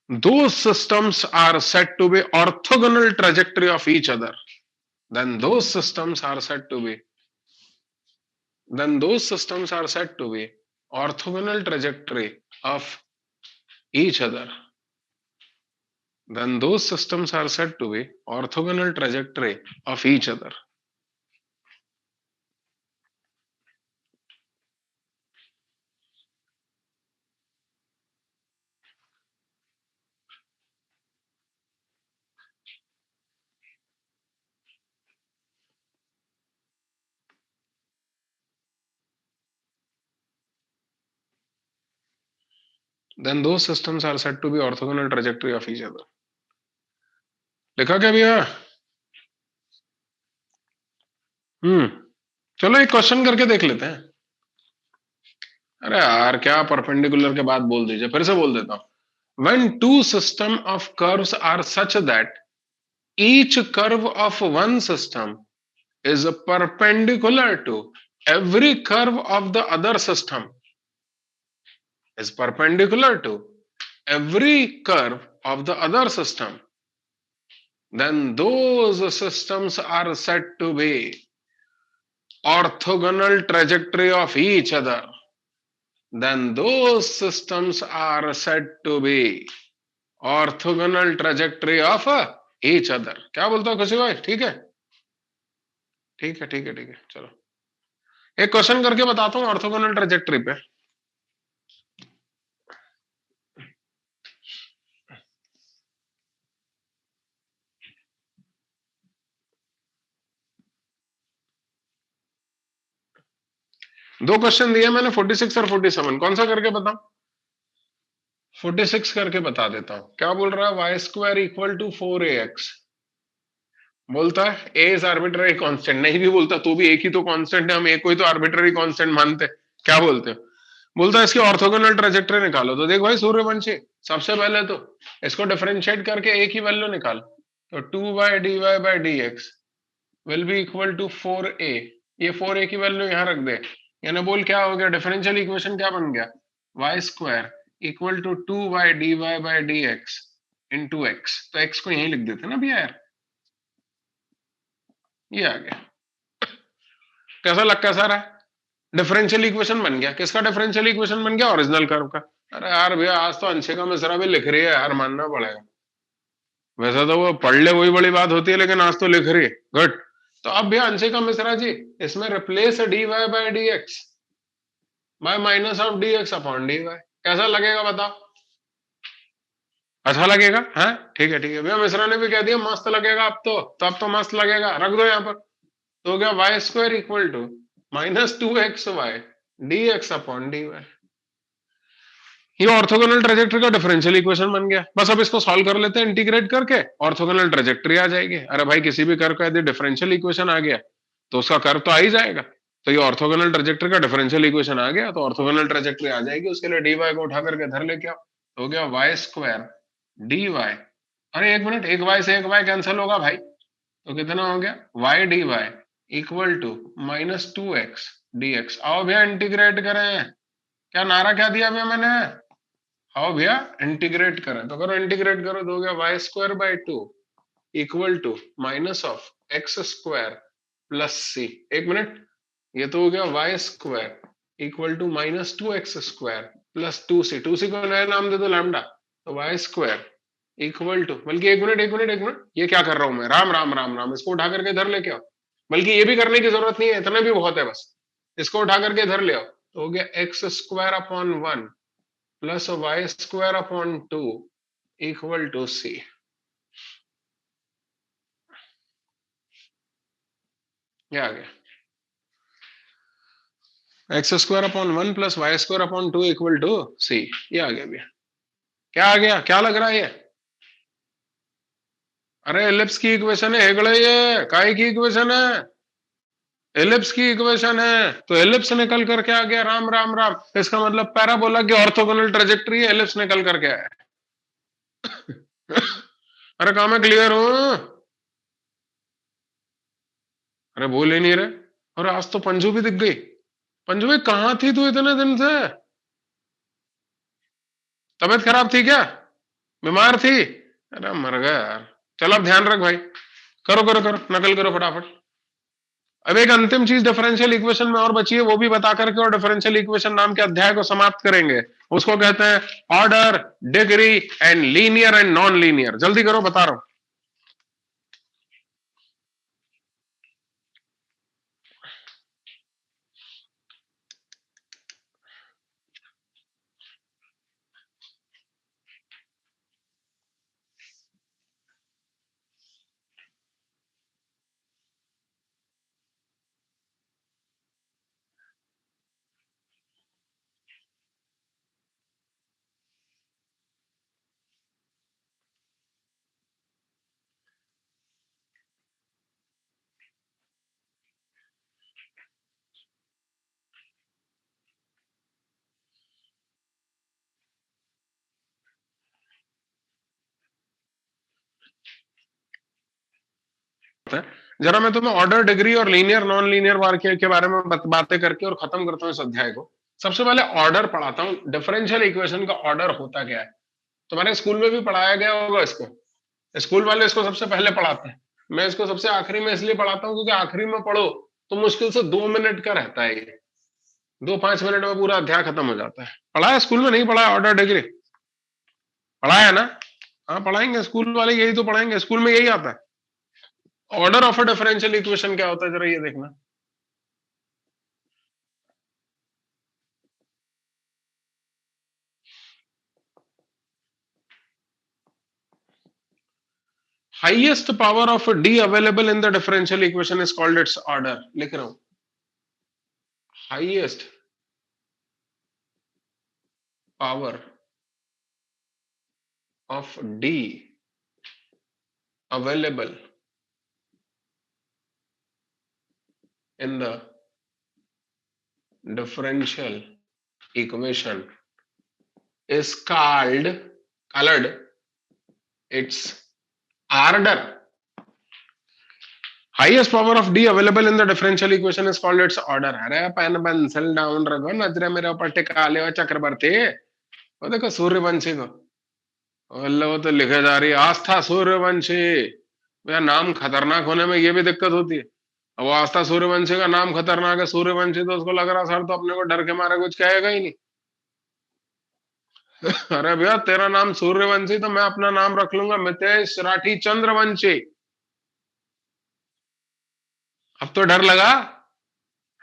those systems are said to be orthogonal trajectory of each other. Then those systems are said to be orthogonal trajectory of each other. Then those systems are said to be orthogonal trajectory of each other. Then those systems are said to be orthogonal trajectory of each other. लिखा क्या भैया? चलो एक question करके देख लेते हैं। अरे यार, क्या परपेंडिकुलर के बाद बोल दीजिए, फिर से बोल देता हूं। When two system of curves are such that each curve of one system is perpendicular to every curve of the other system, is perpendicular to every curve of the other system, then those systems are said to be orthogonal trajectory of each other. Then those systems are said to be orthogonal trajectory of each other. क्या बोलता हो खुशी भाई? ठीक है, ठीक है, ठीक है, ठीक है। चलो एक क्वेश्चन करके बताता हूं ऑर्थोगोनल ट्रेजेक्टरी पे। दो क्वेश्चन दिए मैंने, 46 और 47। कौन सा करके बताऊं? 46 करके बता देता हूं। क्या बोल रहा है? Y square equal to 4ax। बोलता है ए इज आर्बिट्ररी कांस्टेंट। नहीं भी बोलता तो भी एक ही तो कांस्टेंट है, हम एक को ही तो आर्बिट्ररी कांस्टेंट मानते। क्या बोलते हो? बोलता है इसकी ऑर्थोगोनल ट्रेजेक्टरी निकालो। तो देख भाई सूर्यवंशी, सबसे पहले तो इसको डिफरेंशिएट करके एक ही वैल्यू निकाल। तो 2y/dy/dx will be equal to 4a। ये 4a की वैल्यू यहां रख दे। यानी बोल क्या हो गया? डिफरेंशियल इक्वेशन क्या बन गया? Y square equal to 2y/dy/dx into x. तो एक्स को यहीं लिख देते ना भैया यार। ये आ गया। कैसा रहा? डिफरेंशियल इक्वेशन बन गया। किसका डिफरेंशियल इक्वेशन बन गया? ओरिजिनल कर्व का। अरे यार भैया, आज तो अंशिका मिश्रा भी लिख रही है यार, मानना पड़ेगा। वैसा तो वो पढ़ ले वही बड़ी बात होती है, लेकिन आज तो लिख रही है। गुड। तो अब भैया अंशिका मिश्रा जी, इसमें replace dy bye dx by minus of dx upon dy। कैसा लगेगा बताओ? अच्छा लगेगा? हाँ ठीक है ठीक है भैया, मिश्रा ने भी कह दिया मस्त लगेगा अब तो मस्त लगेगा, रख दो यहाँ पर। तो हो गया Y square equal to -2xy dx upon dy। ये ऑर्थोगोनल ट्रेजेक्टरी का डिफरेंशियल इक्वेशन बन गया। बस अब इसको सॉल्व कर लेते हैं इंटीग्रेट करके, ऑर्थोगोनल ट्रेजेक्टरी आ जाएगी। अरे भाई किसी भी कर्व का यदि डिफरेंशियल इक्वेशन आ गया तो उसका कर्व तो आ ही जाएगा। तो ये ऑर्थोगोनल ट्रेजेक्टरी का डिफरेंशियल इक्वेशन आ गया तो ऑर्थोगोनल ट्रेजेक्टरी आ जाएगी। उसके लिए dy को उठा करके इधर लेके आओ, तो हो गया वाई स्क्वायर dy। अरे एक मिनट, एक y से एक y कैंसिल होगा भाई, तो कितना हो गया y dy equal to -2x dx। आओ भैया इंटीग्रेट करें। क्या नारा क्या दिया भैया मैंने? आओ भैया इंटीग्रेट करें, तो करो इंटीग्रेट करो, तो हो गया Y square by 2 equal to minus of X square plus C. एक मिनट, ये तो हो गया Y square equal to -2x square plus 2c। 2c को नया नाम दे दो लैम्डा, तो वाई स्क्वायर इक्वल टू, बल्कि एक मिनट एक मिनट एक मिनट, ये क्या कर रहा हूं मैं, राम राम राम राम, इसको उठा करके इधर लेके आओ। बल्कि ये भी करने की जरूरत नहीं है, इतना भी बहुत है, बस इसको उठा करके इधर ले आओ, तो हो गया X square upon 1 plus Y square upon 2 equal to C. ये आ गया X square upon 1 plus Y square upon 2 equal to C. ये आ गया भैया। क्या आ गया, क्या लग रहा है ये? अरे एलिप्स की इक्वेशन है हेगड़े, ये काय की इक्वेशन है? एलिप्स की इक्वेशन है। तो एलिप्स निकल करके आ गया, राम राम राम। इसका मतलब पैराबोला की ऑर्थोगोनल ट्रेजेक्टरी है, एलिप्स निकल करके आया। अरे कहा मैं क्लियर हूं? अरे बोल ही नहीं रहे। और आज तो पंजू भी दिख गई। पंजू भाई कहां थी तू इतने दिन से? तबीयत खराब थी क्या? बीमार थी? अरे मर गया यार। चल अब ध्यान रख भाई, करो करो करो, नकल करो फटाफट। अब एक अंतिम चीज डिफरेंशियल इक्वेशन में और बची है, वो भी बता करके और डिफरेंशियल इक्वेशन नाम के अध्याय को समाप्त करेंगे। उसको कहते हैं order, degree and linear and non linear. जल्दी करो, बता रहा हूं। जरा मैं तुम्हें ऑर्डर, डिग्री और लीनियर नॉन लीनियर वार के बारे में बातें करके और खत्म करता हूं इस अध्याय को। सबसे पहले ऑर्डर पढ़ाता हूं, डिफरेंशियल इक्वेशन का ऑर्डर होता क्या है। तुम्हारे स्कूल में भी पढ़ाया गया होगा इसको, स्कूल वाले इसको सबसे पहले पढ़ाते हैं। मैं इसको सबसे आखिरी में इसलिए पढ़ाता हूँ क्योंकि आखिरी में पढ़ो तो मुश्किल से 2 मिनट का रहता है ये, 2-5 मिनट में पूरा अध्याय खत्म हो जाता है। पढ़ाया स्कूल में? नहीं पढ़ाया ऑर्डर डिग्री? पढ़ाया ना? हाँ पढ़ाएंगे, स्कूल वाले यही तो पढ़ाएंगे, स्कूल में यही आता है। Order of a differential equation क्या होता है जरा ये देखना। Highest power of D available in the differential equation is called its order. लिख रहा हूं, highest power of D available in the differential equation is called its order. Highest power of d available in the differential equation is called its order. अरे pen pencil down रखो, नजरे मेरे ऊपर टिका ले चक्रवर्ती। वो देखो सूर्यवंशी को, वो तो लिखे जा रही है आस्था सूर्यवंशी। भैया नाम खतरनाक होने में ये भी दिक्कत होती है। अब वो आस्था सूर्यवंशी का नाम खतरनाक है, सूर्यवंशी, तो उसको लग रहा सर तो अपने को डर के मारे कुछ कहेगा ही नहीं। अरे भैया तेरा नाम सूर्यवंशी तो मैं अपना नाम रख लूंगा मितेश राठी चंद्रवंशी। अब तो डर लगा?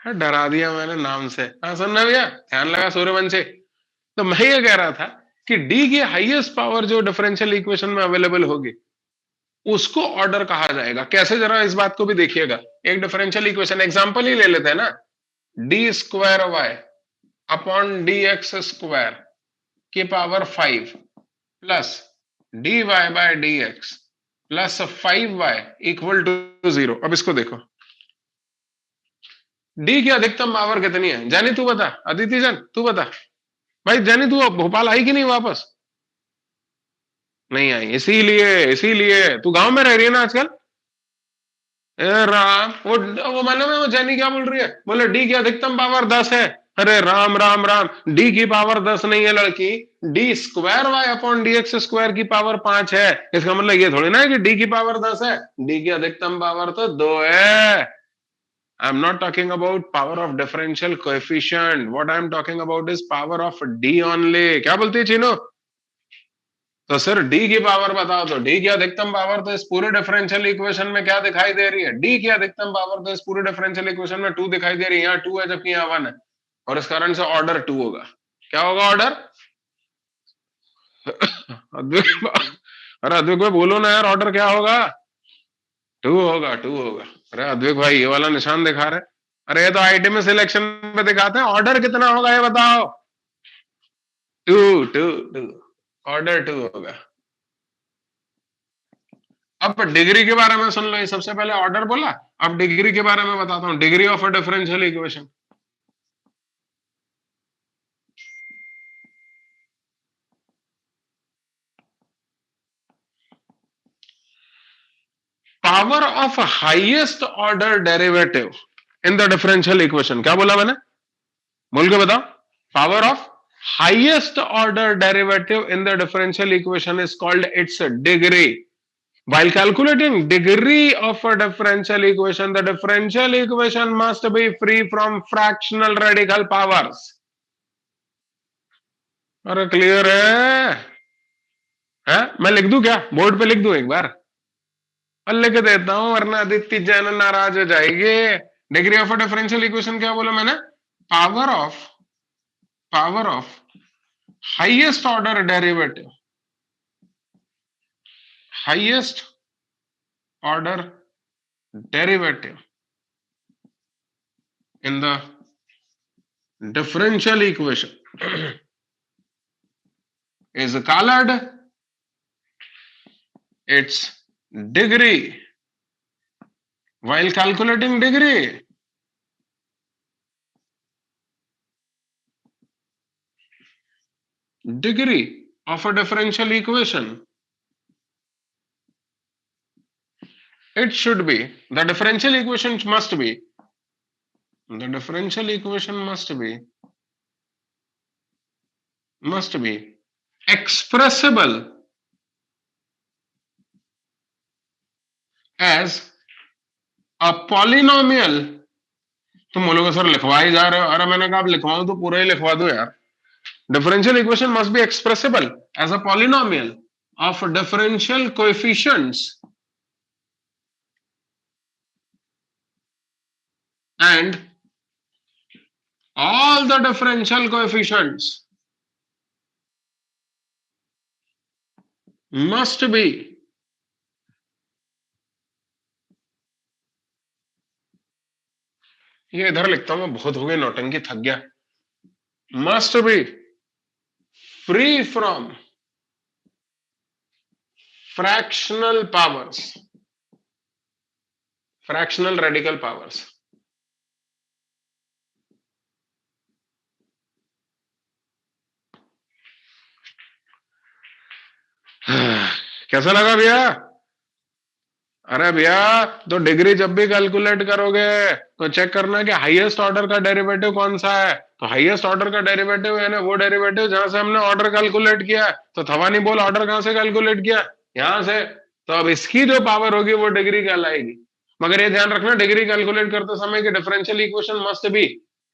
हाँ, डरा दिया मैंने नाम से। हाँ सुनना भैया, ध्यान लगा सूर्यवंशी। तो मैं ये कह रहा था कि डी की हाईएस्ट पावर जो डिफरेंशियल इक्वेशन में अवेलेबल होगी उसको ऑर्डर कहा जाएगा। कैसे, जरा इस बात को भी देखिएगा। एक डिफरेंशियल इक्वेशन एग्जांपल ही ले लेते हैं ना, D square Y upon D x square की power 5 plus D Y by D x plus 5y equal to 0। अब इसको देखो, डी की अधिकतम पावर कितनी है? जानी तू बता, अदिति जान तू बता भाई। जानी तू भोपाल आई कि नहीं वापस? नहीं आई, इसीलिए तू गांव में रह रही है ना आजकल। राम, वो मालूम है वो जानी क्या बोल रही है? बोले डी की अधिकतम पावर 10 है। अरे राम राम राम, डी की पावर 10 नहीं है लड़की, d square Y upon D x square की पावर 5 है। इसका मतलब ये थोड़ी ना है कि डी की पावर 10 है, डी की अधिकतम पावर तो 2 है। I am not talking about power of differential coefficient, what I am talking about is power of D only. क्या बोलती है चीनू? तो सर डी की पावर बताओ, तो डी की अधिकतम पावर तो इस पूरे डिफरेंशियल इक्वेशन में क्या दिखाई दे रही है? डी की अधिकतम पावर तो इस पूरे डिफरेंशियल इक्वेशन में 2 दिखाई दे रही है। यहाँ 2 है जबकि यहाँ 1 है, और इस कारण से ऑर्डर 2 होगा। क्या होगा ऑर्डर? अरे अद्विक भाई बोलो ना यार, ऑर्डर क्या होगा? 2 होगा, 2 होगा। अरे अद्विक भाई ये वाला निशान दिखा रहे, अरे ये तो आईटी में सिलेक्शन पे दिखाते हैं। ऑर्डर कितना होगा ये बताओ? 2 2 2, ऑर्डर 2 होगा। अब डिग्री के बारे में सुन लो, सबसे पहले ऑर्डर बोला, अब डिग्री के बारे में बताता हूं। Degree of a differential equation, power of highest order derivative in the differential equation. क्या बोला मैंने? बोल के बताओ। Power of highest order derivative in the differential equation is called its degree. While calculating degree of a differential equation, the differential equation must be free from fractional radical powers. अरे clear है? मैं लिख दूं क्या? Board पे लिख दूं एक बार? और लिख देता हूं, वरना आदित्य जैन नाराज हो जाएगी। Degree of a differential equation क्या बोला मैंने? Power of highest order derivative, highest order derivative in the differential equation is called its degree. While calculating degree, of a differential equation, it should be, the differential equation must be expressible as a polynomial। तुम बोलोगे sir लिखवा ही जा रहे हो। अरे मैंने कहा अब लिखवाऊं तो पूरा ही लिखवा दो यार। Differential equation must be expressible as a polynomial of differential coefficients and all the differential coefficients must be ये इधर लिखता हूं मैं, बहुत हो गई नौटंकी, थक गया। must be free from fractional powers, fractional radical powers। कैसा लगा भैया? अरे भैया तो डिग्री जब भी कैलकुलेट करोगे तो चेक करना कि हाईएस्ट ऑर्डर का डेरिवेटिव कौन सा है। तो हाईएस्ट ऑर्डर का डेरिवेटिव है ना वो डेरिवेटिव जहां से हमने ऑर्डर कैलकुलेट किया। तो थवानी बोल ऑर्डर कहां से कैलकुलेट किया? यहां से। तो अब इसकी जो पावर होगी वो डिग्री कहलाएगी। मगर ये ध्यान रखना, डिग्री कैलकुलेट करते समय कि differential equation must be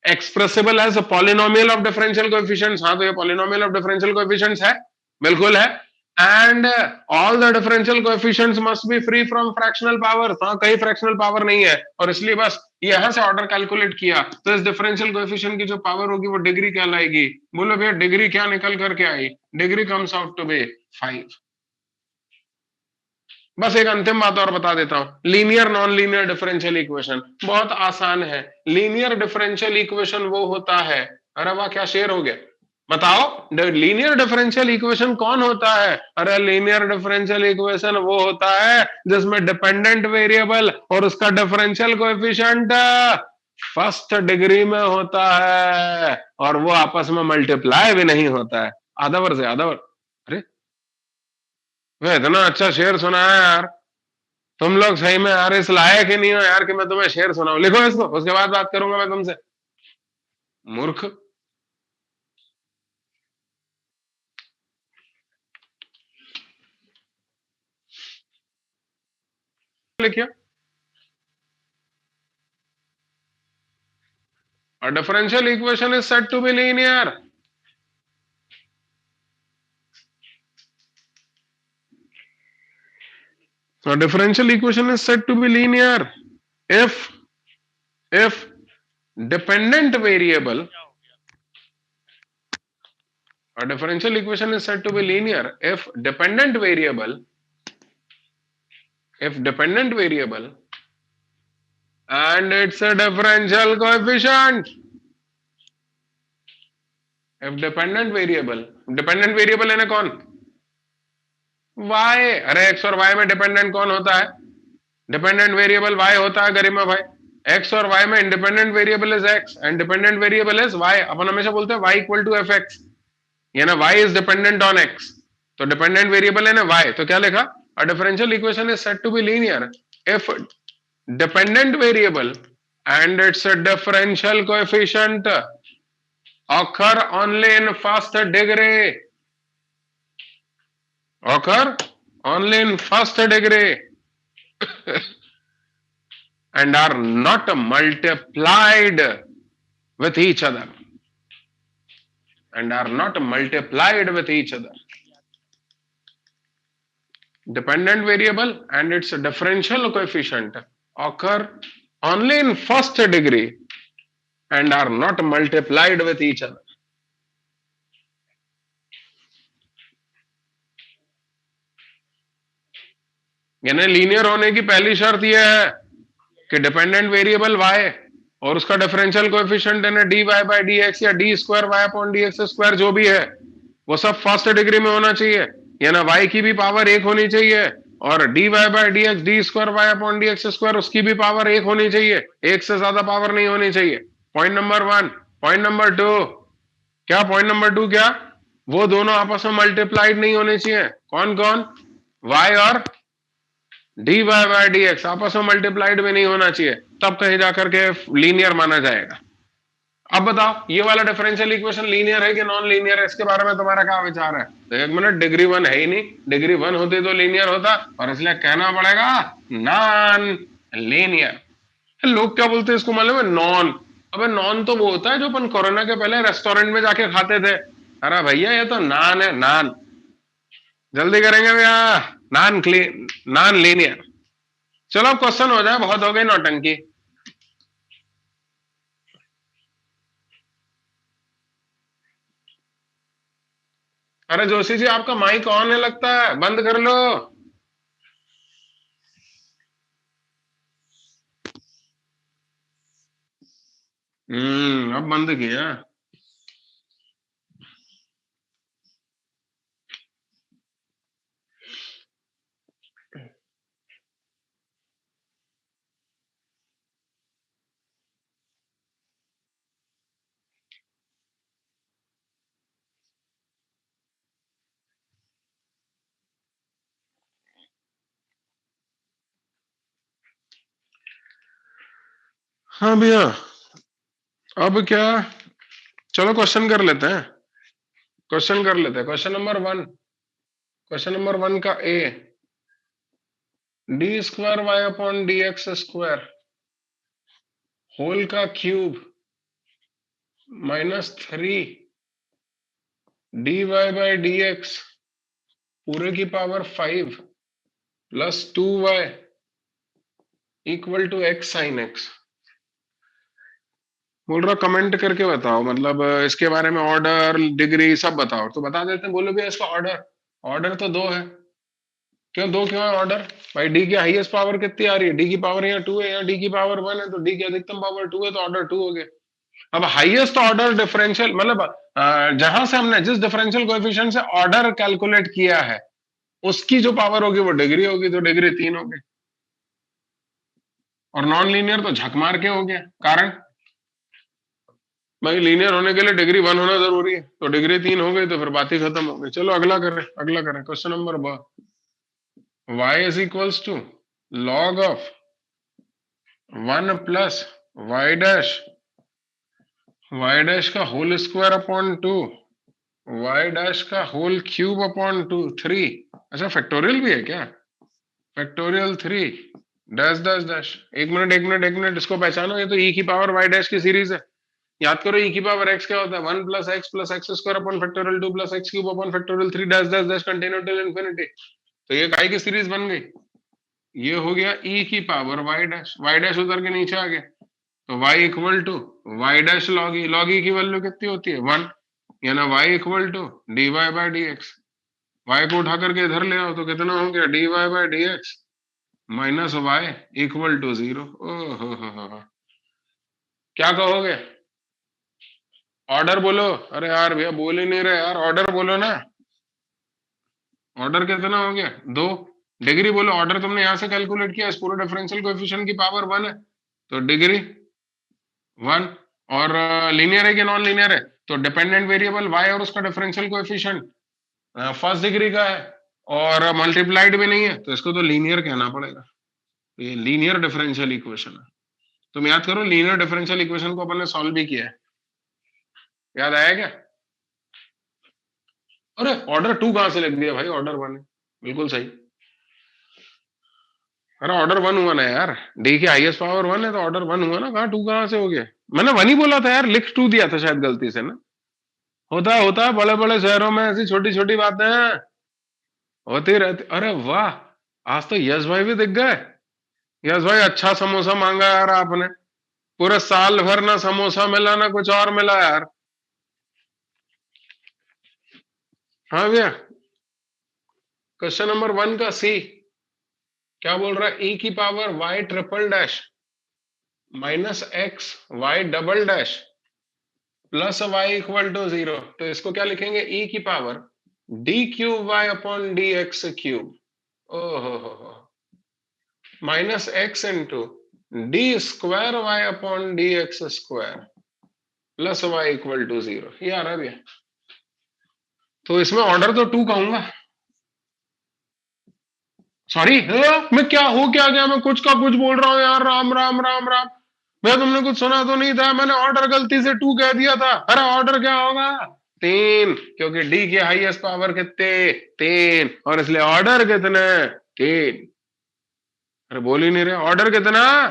expressible as a polynomial of differential coefficients. हाँ, तो ये पॉलिनोमियल ऑफ डिफरेंशियल कोएफिशिएंट्स है, बिल्कुल है। And all the differential coefficients must be free from fractional power. हाँ, कहीं फ्रैक्शनल पावर नहीं है, और इसलिए बस यहां से ऑर्डर कैलकुलेट किया तो इस डिफरेंशियल कोएफिशिएंट की जो पावर होगी वो डिग्री कहलाएगी। बोलो भैया डिग्री क्या निकल करके आई? Degree comes out to be 5। बस एक अंतिम बात और बता देता हूं, linear non linear differential equation बहुत आसान है। लीनियर डिफरेंशियल इक्वेशन वो होता है, अरे वाह क्या शेर हो गया, बताओ लीनियर डिफरेंशियल इक्वेशन कौन होता है? अरे लीनियर डिफरेंशियल इक्वेशन वो होता है जिसमें डिपेंडेंट वेरिएबल और उसका डिफरेंशियल कोएफिशिएंट फर्स्ट डिग्री में होता है और वो आपस में मल्टीप्लाई भी नहीं होता है। आधा से आधा। अरे वे इतना अच्छा शेर सुना है यार, तुम लोग सही में यार इस लायक ही नहीं हो यार कि मैं तुम्हें शेर सुनाऊं। लिखो इसको, उसके बाद बात करूंगा मैं तुमसे। मूर्ख। लिखिए, a differential equation is said to be linear. A differential equation is said to be linear if dependent variable. A differential equation is said to be linear if dependent variable and its a differential coefficient. If dependent variable है ना कौन? y। अरे x और y में dependent कौन होता है? Dependent variable y होता है गरिमा भाई। x और y में independent variable is x and dependent variable is y। अपन हमेशा बोलते हैं y इक्वल टू fx, ये ना y is dependent on x, तो डिपेंडेंट वेरिएबल है ना y, तो क्या लिखा? A differential equation is said to be linear if dependent variable and its differential coefficient occur only in first degree, and are not multiplied with each other, Dependent variable and its differential coefficient occur only in first degree and are not multiplied with each other. यानी linear होने की पहली शर्त यह है कि dependent variable y और उसका डिफरेंशियल कोएफिशिएंट है dy बाय dx या d square y upon dx square जो भी है वो सब फर्स्ट डिग्री में होना चाहिए, यानी y की भी पावर 1 होनी चाहिए और dy bye dx d square y upon dx square उसकी भी पावर 1 होनी चाहिए, एक से ज्यादा पावर नहीं होनी चाहिए। Point number 1। पॉइंट नंबर 2 क्या? पॉइंट नंबर 2 क्या? वो दोनों आपस में मल्टीप्लाइड नहीं होने चाहिए। कौन कौन? y और dy बाय dx आपस में मल्टीप्लाइड भी नहीं होना चाहिए, तब कहीं जाकर के लीनियर माना जाएगा। अब बताओ ये वाला डिफरेंशियल इक्वेशन लीनियर है कि नॉन लीनियर है, इसके बारे में तुम्हारा क्या विचार है? तो एक मिनट, डिग्री 1 है ही नहीं, डिग्री 1 होती तो लीनियर होता और इसलिए कहना पड़ेगा नॉन लीनियर। लोग क्या बोलते हैं इसको मालूम है? नॉन। अबे नॉन तो वो होता है जो अपन कोरोना के पहले रेस्टोरेंट में जाके खाते थे। अरे भैया ये तो नान है, नान। जल्दी करेंगे भैया, नॉन लीनियर। चलो अब क्वेश्चन हो जाए, बहुत हो गई नौटंकी। अरे जोशी जी आपका माइक ऑन है लगता है, बंद कर लो। अब बंद किया। हाँ भैया, अब क्या? चलो क्वेश्चन कर लेते हैं, क्वेश्चन नंबर 1। क्वेश्चन नंबर 1 का a, d square Y upon D x square whole का cube -3 d y by d x पूरे की power 5 plus 2y equal to x sine x। बोल रहा कमेंट करके बताओ, मतलब इसके बारे में ऑर्डर डिग्री सब बताओ, तो बता देते हैं। बोलो भैया इसका ऑर्डर, ऑर्डर तो 2 है। क्यों 2 क्यों है ऑर्डर? भाई डी की हाईएस्ट पावर कितनी आ रही है? डी की पावर यहाँ 2 है, यहाँ डी की पावर 1 है, तो डी की अधिकतम पावर 2 है, तो ऑर्डर 2 हो गया। अब हाईएस्ट ऑर्डर डिफरेंशियल मतलब जहां से हमने जिस डिफरेंशियल कोएफिशिएंट से ऑर्डर कैलकुलेट किया है उसकी जो पावर होगी वो डिग्री होगी, तो डिग्री 3 होगी। और नॉन लीनियर तो झक मार के हो गया। कारण भाई लीनियर होने के लिए डिग्री 1 होना जरूरी है, तो डिग्री 3 हो गई तो फिर बात ही खत्म हो गई। चलो अगला करें, अगला करें question number y is equals to log of 1 plus y dash का whole square upon 2, y dash का होल क्यूब अपॉन 2 3। अच्छा फैक्टोरियल भी है क्या? Factorial 3 dash dash dash. एक मिनट एक मिनट एक मिनट, इसको पहचानो, ये तो e की पावर y डैश की सीरीज है। याद करो e की पावर x क्या होता है? 1 plus x square upon factorial 2 plus x cube upon factorial 3 dash dash dash continue till infinity. तो ये काय की सीरीज बन गई? ये हो गया e की पावर y डैश उधर के नीचे आ गया, तो y equal to y dash log e. Log e की वैल्यू कितनी होती है? 1, यानी y equal to dy bye dx। y को उठा करके इधर ले आओ तो कितना हो गया? dy bye dx minus y equal to 0। ओहो, क्या कहोगे? ऑर्डर बोलो। अरे यार भैया बोल ही नहीं रहे यार, ऑर्डर बोलो ना। ऑर्डर कितना हो गया? 2। डिग्री बोलो। ऑर्डर तुमने यहां से कैलकुलेट किया, इस पूरे डिफरेंशियल कोएफिशिएंट की पावर 1 है, तो डिग्री 1। और लीनियर है कि नॉन लीनियर है? तो डिपेंडेंट वेरिएबल y और उसका डिफरेंशियल कोएफिशिएंट फर्स्ट डिग्री का है और मल्टीप्लाइड भी नहीं है, तो इसको तो लीनियर कहना पड़ेगा। तो ये लीनियर डिफरेंशियल इक्वेशन है। तुम याद करो लीनियर डिफरेंशियल इक्वेशन को अपन ने सॉल्व भी किया है, याद आया क्या? अरे ऑर्डर 2 कहां से लिख दिया भाई? ऑर्डर 1 है, बिल्कुल सही। अरे ऑर्डर 1 हुआ ना यार, डी की हाईएस्ट पावर 1 है तो ऑर्डर 1 हुआ ना। कहां 2 कहां से हो गया? मैंने 1 ही बोला था यार, लिख 2 दिया था शायद गलती से ना। होता है बड़े बड़े शहरों में ऐसी छोटी छोटी बातें होती रहती। अरे वाह, आज तो यश भाई भी दिख गए। यश भाई अच्छा समोसा मांगा यार आपने, पूरे साल भर ना समोसा मिला ना कुछ और मिला यार। हाँ भैया, क्वेश्चन नंबर 1 का सी क्या बोल रहा है? e की power y triple dash minus x y double dash plus y equal to 0। तो इसको क्या लिखेंगे? e की power d cube y upon D x cube, ओहो, minus x into d square y upon D x square plus y equal to 0। ये आ रहा है भैया। तो इसमें ऑर्डर तो 2 कहूंगा। सॉरी, मैं क्या हो क्या गया? मैं कुछ का कुछ बोल रहा हूँ यार। राम राम राम राम, मैं तुमने कुछ सुना तो नहीं था? मैंने ऑर्डर गलती से 2 कह दिया था। अरे ऑर्डर क्या होगा? 3, क्योंकि डी की हाईएस्ट पावर कितने? 3, और इसलिए ऑर्डर कितने? 3। अरे बोल ही नहीं रहे, ऑर्डर कितना?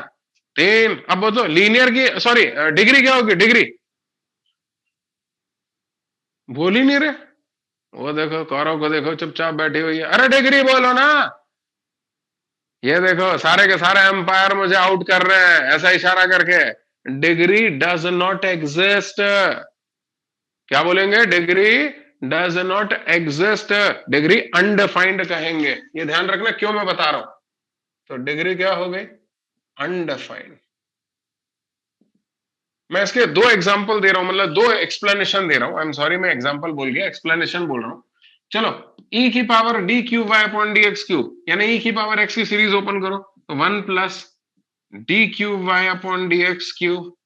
3। अब बोलो लीनियर की, सॉरी डिग्री क्या होगी? डिग्री बोल ही नहीं रहे। वो देखो कौरव को देखो, चुपचाप बैठी हुई है। अरे डिग्री बोलो ना। ये देखो सारे के सारे एम्पायर मुझे आउट कर रहे हैं ऐसा इशारा करके। Degree does not exist. क्या बोलेंगे? Degree does not exist, degree undefined कहेंगे। ये ध्यान रखना क्यों मैं बता रहा हूं। तो डिग्री क्या हो गई? अनडिफाइंड। मैं इसके 2 एग्जांपल दे रहा हूं, मतलब 2 एक्सप्लेनेशन दे रहा हूं। आई एम सॉरी, मैं एग्जांपल बोल गया, एक्सप्लेनेशन बोल रहा हूं। चलो, e की power d cube y upon D x cube, यानी e की पावर x की सीरीज ओपन करो, तो 1 plus d cube y upon D x cube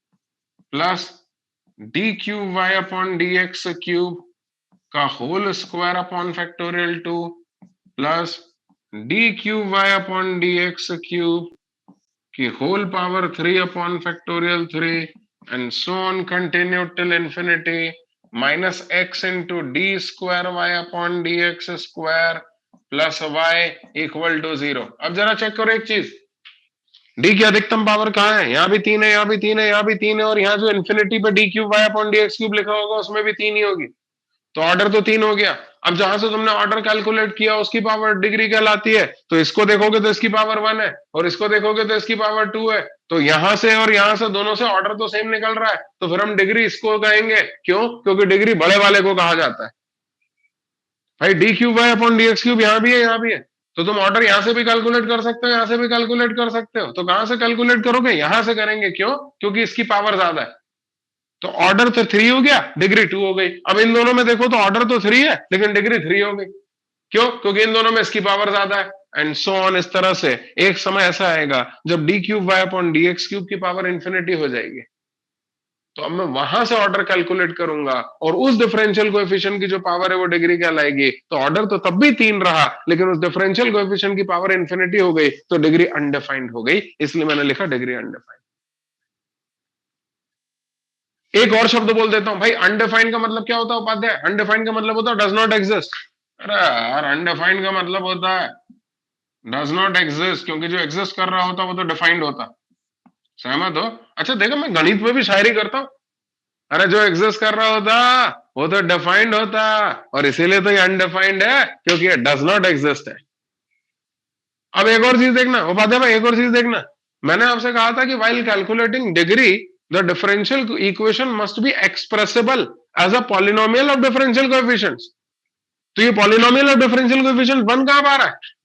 plus d cube y upon D x cube का whole square upon factorial 2 plus d cube y upon D x cube की whole power 3 upon factorial 3 and so on continue till infinity minus x into d square y upon dx square plus y equal to 0। अब जरा check करो एक चीज, d की अधिकतम power कहाँ है? यहाँ भी 3 है, यहाँ भी 3 है, यहाँ भी 3 है, और यहाँ जो इन्फिनिटी पे d cube y upon D x cube लिखा होगा उसमें भी 3 ही होगी। तो ऑर्डर तो 3 हो गया। अब जहां से तुमने ऑर्डर कैलकुलेट किया उसकी पावर डिग्री कहलाती है, तो इसको देखोगे तो इसकी पावर 1 है और इसको देखोगे तो इसकी पावर 2 है। तो यहां से और यहां से दोनों से ऑर्डर तो सेम निकल रहा है, तो फिर हम डिग्री इसको कहेंगे। क्यों? क्योंकि डिग्री बड़े वाले को कहा जाता है। भाई d cube y upon D x cube यहां भी है, यहां भी है, तो तुम ऑर्डर यहां से भी कैलकुलेट कर सकते हो, यहां से भी कैलकुलेट कर सकते हो। तो कहां से कैलकुलेट करोगे? यहां से करेंगे। क्यों? क्योंकि इसकी पावर ज्यादा है। तो ऑर्डर तो 3 हो गया, डिग्री 2 हो गई। अब इन दोनों में देखो तो ऑर्डर तो 3 है लेकिन डिग्री 3 हो गई। क्यों? क्योंकि इन दोनों में इसकी पावर ज्यादा है। And so on. इस तरह से एक समय ऐसा आएगा जब d cube y upon D x cube की पावर इंफिनिटी हो जाएगी। तो अब मैं वहां से ऑर्डर कैलकुलेट करूंगा और उस डिफरेंशियल कोएफिशिएंट की जो पावर है वो डिग्री कहलाएगी। तो ऑर्डर तो तब भी 3 रहा लेकिन उस डिफरेंशियल कोएफिशिएंट की पावर इंफिनिटी हो गई तो डिग्री अनडिफाइंड हो गई, इसलिए मैंने लिखा डिग्री अनडिफाइंड। एक और शब्द बोल देता हूं भाई, अनडिफाइंड का मतलब क्या होता है उपाध्याय? अनडिफाइंड का मतलब होता है डज नॉट एग्जिस्ट। अरे यार, अनडिफाइंड का मतलब होता है डज नॉट एग्जिस्ट, क्योंकि जो एग्जिस्ट कर रहा होता है वो तो डिफाइंड होता। सहमत हो? अच्छा देखो, मैं गणित में भी शायरी करता हूं। अरे जो एग्जिस्ट कर रहा होता वो तो डिफाइंड होता, और इसीलिए तो ये अनडिफाइंड है क्योंकि ये डज नॉट एग्जिस्ट है। अब एक और चीज देखना उपाध्याय भाई, एक और चीज देखना। मैंने आपसे कहा था कि while calculating degree the differential equation must be expressible as a polynomial of differential coefficients। तो ये polynomial of differential coefficient बन कहां पा रहा है?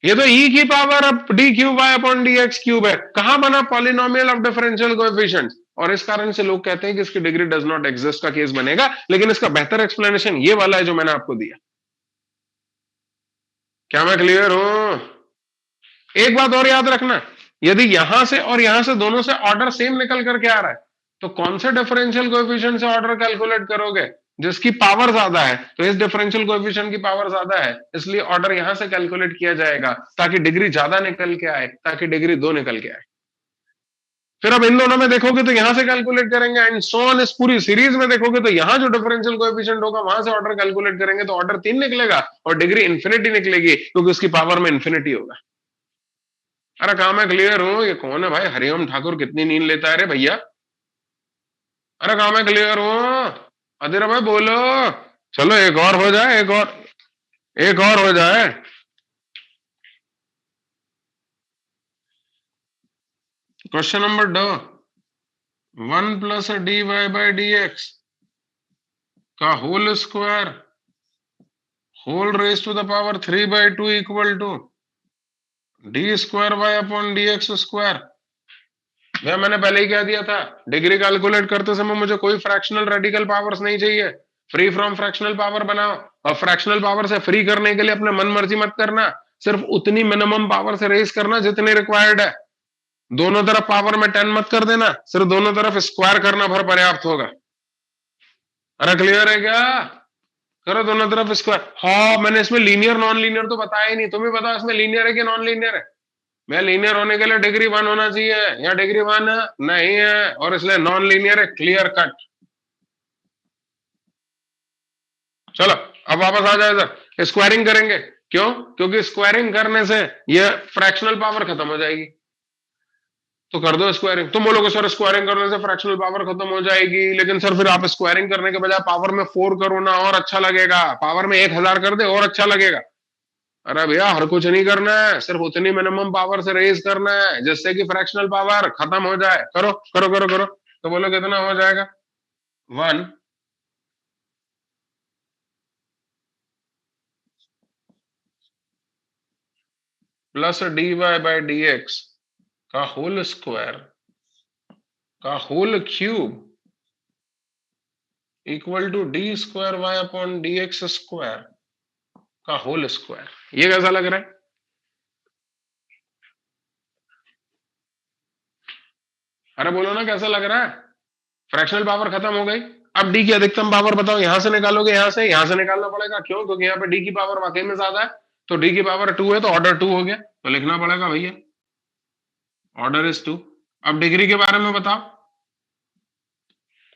ये तो e की पावर अब d cube y upon D x cube है। कहां बना? Polynomial of differential coefficients. और इस कारण से लोग कहते हैं कि इसकी डिग्री डज नॉट एग्जिस्ट का केस बनेगा, लेकिन इसका बेहतर एक्सप्लेनेशन ये वाला है जो मैंने आपको दिया। क्या मैं क्लियर हूं? एक बात और याद रखना, यदि यहां से और यहां से दोनों से ऑर्डर सेम निकल करके आ रहा है तो कौन से डिफरेंशियल कोएफिशिएंट से ऑर्डर कैलकुलेट करोगे? जिसकी पावर ज्यादा है। तो इस डिफरेंशियल कोएफिशिएंट की पावर ज्यादा है, इसलिए ऑर्डर यहां से कैलकुलेट किया जाएगा ताकि डिग्री ज्यादा निकल के आए, ताकि डिग्री 2 निकल के आए। फिर अब इन दोनों में देखोगे तो यहां से कैलकुलेट करेंगे एंड सो ऑन। इस पूरी सीरीज में देखोगे तो यहां जो डिफरेंशियल कोएफिशिएंट होगा वहां से ऑर्डर कैलकुलेट करेंगे तो ऑर्डर 3 निकलेगा और डिग्री इंफिनिटी निकलेगी क्योंकि उसकी पावर में इंफिनिटी होगा। अरे कहा मैं क्लियर हूं? ये कौन है भाई? हरिओम ठाकुर कितनी नींद लेता है रे भैया? अरे कहा मैं क्लियर हूं? अधीरा भाई बोलो। चलो एक और हो जाए, एक और हो जाए। Question number 2, 1 plus D y by d x का whole square whole raise to the power 3/2 equal to d square Y upon D x square. भैया मैंने पहले ही कह दिया था, डिग्री कैलकुलेट करते समय मुझे कोई फ्रैक्शनल रेडिकल पावर्स नहीं चाहिए। फ्री फ्रॉम फ्रैक्शनल पावर बनाओ, और फ्रैक्शनल पावर से फ्री करने के लिए अपने मन मर्जी मत करना, सिर्फ उतनी मिनिमम पावर से रेज करना जितनी रिक्वायर्ड है। दोनों तरफ पावर में 10 मत कर देना, सिर्फ दोनों तरफ स्क्वायर करना भर पर्याप्त होगा। अरे क्लियर है क्या? करो दोनों तरफ स्क्वायर। हाँ, मैंने इसमें लीनियर नॉन लीनियर तो बताया ही नहीं। तुम्हें बताओ इसमें लीनियर है कि नॉन लीनियर है? मैं लीनियर होने के लिए डिग्री 1 होना चाहिए, या डिग्री 1 नहीं है और इसलिए नॉन लीनियर है। Clear cut. चलो अब वापस आ जाए इधर, स्क्वायरिंग करेंगे। क्यों? क्योंकि स्क्वायरिंग करने से ये फ्रैक्शनल पावर खत्म हो जाएगी। तो कर दो स्क्वायरिंग। तुम बोलोगे सर स्क्वायरिंग करने से फ्रैक्शनल पावर खत्म हो जाएगी, लेकिन सर फिर आप स्क्वायरिंग करने के बजाय पावर में 4 करो ना, और अच्छा लगेगा। पावर में 1000 कर दे और अच्छा लगेगा। अरे भैया हर कुछ नहीं करना है, सिर्फ उतनी मिनिमम पावर से रेज करना है जिससे कि फ्रैक्शनल पावर खत्म हो जाए। करो करो करो करो। तो बोलो कितना हो जाएगा? 1 plus D y by d x का होल स्क्वायर का whole cube equal to d square Y upon D x square का होल स्क्वायर। ये कैसा लग रहा है? अरे बोलो ना कैसा लग रहा है? फ्रैक्शनल पावर खत्म हो गई। अब डी की अधिकतम पावर बताओ, यहां से निकालोगे, यहां से निकालना पड़ेगा। क्यों? क्योंकि यहाँ पे डी की पावर वाकई में ज्यादा है। तो डी की पावर 2 है तो ऑर्डर 2 हो गया, तो लिखना पड़ेगा भैया ऑर्डर इज 2। अब डिग्री के बारे में बताओ।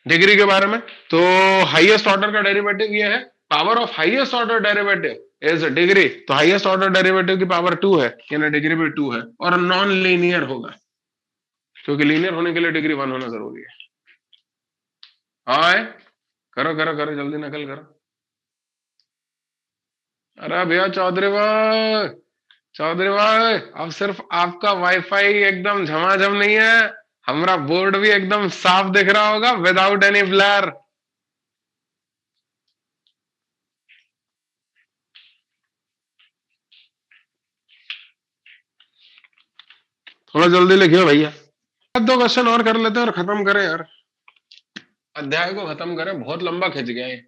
डिग्री के बारे में तो हाईएस्ट ऑर्डर का डेरिवेटिव ये है, power of highest order derivative is degree. तो हाईएस्ट ऑर्डर डेरिवेटिव की पावर 2 है, यानी डिग्री भी 2 है, और नॉन लीनियर होगा क्योंकि लीनियर होने के लिए डिग्री 1 होना जरूरी है। हाँ करो करो करो, जल्दी नकल करो। अरे भैया चौधरी भाई, चौधरी भाई, अब सिर्फ आपका वाईफाई एकदम झमाझम नहीं है, हमारा बोर्ड भी एकदम साफ दिख रहा होगा, विदाउट एनी ब्लर। थोड़ा जल्दी लिखियो भैया। दो क्वेश्चन और कर लेते हैं और खत्म करें यार, अध्याय को खत्म करें, बहुत लंबा खिंच गया है।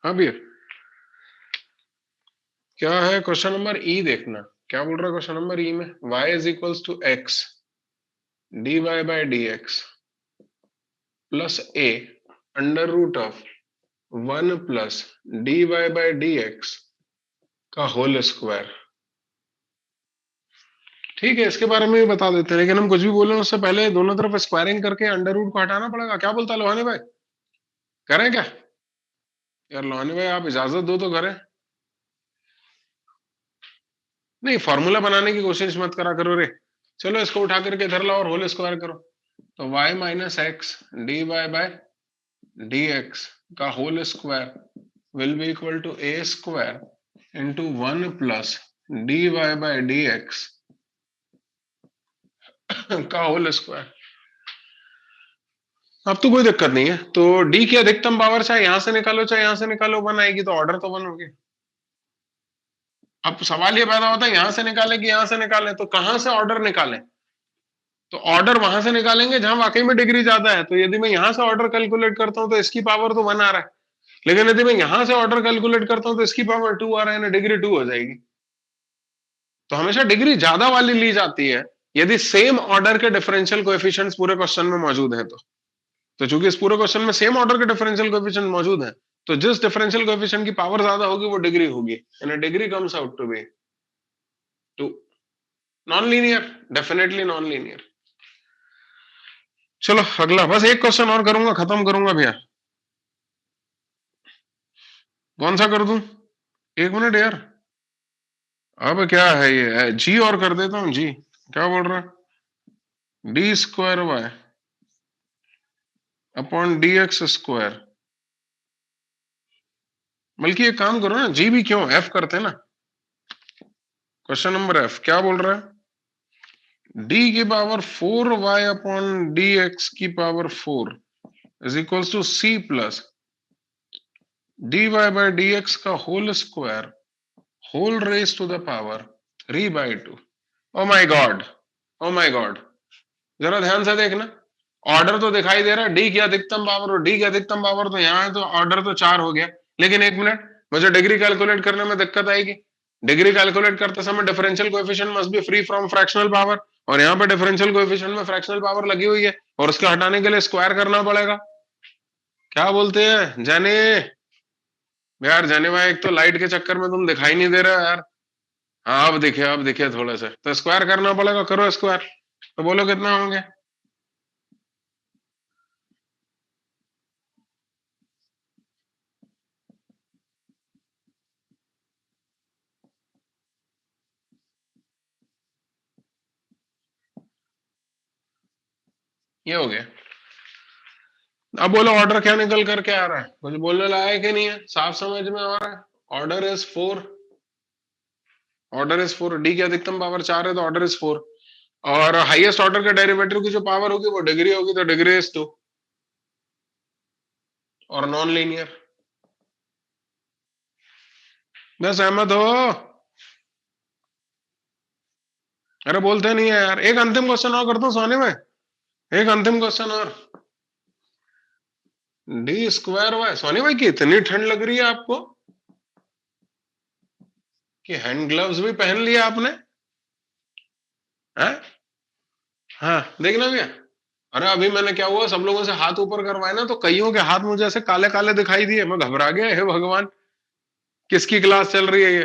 हाँ भैया, क्या है क्वेश्चन नंबर ई देखना, क्या बोल रहा है क्वेश्चन नंबर ई में, y is equals to x dy by D x plus a under root of 1 plus dy by D x का होल स्क्वायर। ठीक है, इसके बारे में भी बता देते हैं, लेकिन हम कुछ भी बोले उससे पहले दोनों तरफ स्क्वायरिंग करके अंडर रूट को हटाना पड़ेगा। क्या बोलता है लोहानी भाई, करें क्या? यार लोहानी भाई आप इजाजत दो तो करें। नहीं, फॉर्मूला बनाने की कोशिश मत करा करो रे। चलो इसको उठा करके इधर लाओ और होल स्क्वायर करो, तो y minus x d Y by D x का whole square will be equal to a square into 1 plus D Y by D x का होल स्क्वायर। अब तो कोई दिक्कत नहीं है, तो d की अधिकतम पावर चाहे यहां से निकालो चाहे यहां से निकालो, 1 आएगी, तो ऑर्डर तो 1 होगी। अब सवाल ये पैदा होता है यहां से निकालें कि यहां से निकालें, तो कहां से ऑर्डर निकालें? तो ऑर्डर वहां से निकालेंगे जहां वाकई में डिग्री ज्यादा है। तो यदि मैं यहां से ऑर्डर कैलकुलेट करता हूं तो इसकी पावर तो 1 आ रहा है, लेकिन यदि मैं यहां से ऑर्डर कैलकुलेट करता हूं तो इसकी पावर 2 आ रहा है, डिग्री 2 हो जाएगी। तो हमेशा डिग्री ज्यादा वाली ली जाती है यदि सेम ऑर्डर के डिफरेंशियल कोएफिशिएंट्स पूरे क्वेश्चन में मौजूद है। तो चूंकि इस पूरे क्वेश्चन में सेम ऑर्डर के डिफरेंशियल कोएफिशिएंट मौजूद है, तो जिस डिफरेंशियल कोएफिशिएंट की पावर ज्यादा होगी वो डिग्री होगी, यानी degree comes out to be 2। Non linear, definitely non linear. चलो अगला, बस एक क्वेश्चन और करूंगा, खत्म करूंगा भैया। कौन सा कर दूं? 1 मिनट यार, अब क्या है ये, जी और कर देता हूं। जी क्या बोल रहा है, d square Y upon D x square. बल्कि एक काम करो ना, जी भी क्यों, एफ करते हैं ना। क्वेश्चन नंबर एफ क्या बोल रहा है, डी की power 4y upon D x की power 4 is equals to c plus dy by D x का whole square whole raise to the power 3/2। Oh my god, oh my god, जरा ध्यान से देखना, ऑर्डर तो दिखाई दे रहा है डी की अधिकतम पावर, और डी की अधिकतम पावर तो यहाँ है, तो ऑर्डर तो 4 हो गया। लेकिन 1 मिनट, मुझे डिग्री कैलकुलेट करने में दिक्कत आएगी। डिग्री कैलकुलेट करते समय differential coefficient must be free from fractional power, और यहाँ पे डिफरेंशियल कोएफिशिएंट में फ्रैक्शनल पावर लगी हुई है, और उसके हटाने के लिए स्क्वायर करना पड़ेगा। क्या बोलते हैं जाने, यार जाने भाई, एक तो लाइट के चक्कर में तुम दिखाई नहीं दे रहे यार। हाँ अब दिखे थोड़ा सा, तो स्क्वायर करना पड़ेगा, करो स्क्वायर, तो बोलो कितना होंगे। ये हो गया। अब बोलो ऑर्डर क्या निकल करके आ रहा है, कुछ बोलने लायक ही नहीं है, साफ समझ में आ रहा है। Order is 4, order is 4, D की अधिकतम पावर 4 है तो ऑर्डर इज 4, और हाईएस्ट ऑर्डर के डेरिवेटिव की जो पावर होगी वो डिग्री होगी, तो डिग्री इज 2, और नॉन लीनियर। मैं सहमत हो? अरे बोलते नहीं है यार। एक अंतिम क्वेश्चन और करता हूँ सोने में, एक अंतिम क्वेश्चन और। डी स्क्वायर वाई, सोनी भाई की इतनी ठंड लग रही है आपको कि हैंड ग्लव्स भी पहन लिया आपने, है? हाँ देखना भैया, अरे अभी मैंने क्या हुआ, सब लोगों से हाथ ऊपर करवाए ना, तो कईयों के हाथ मुझे ऐसे काले काले दिखाई दिए, मैं घबरा गया, हे भगवान किसकी क्लास चल रही है ये।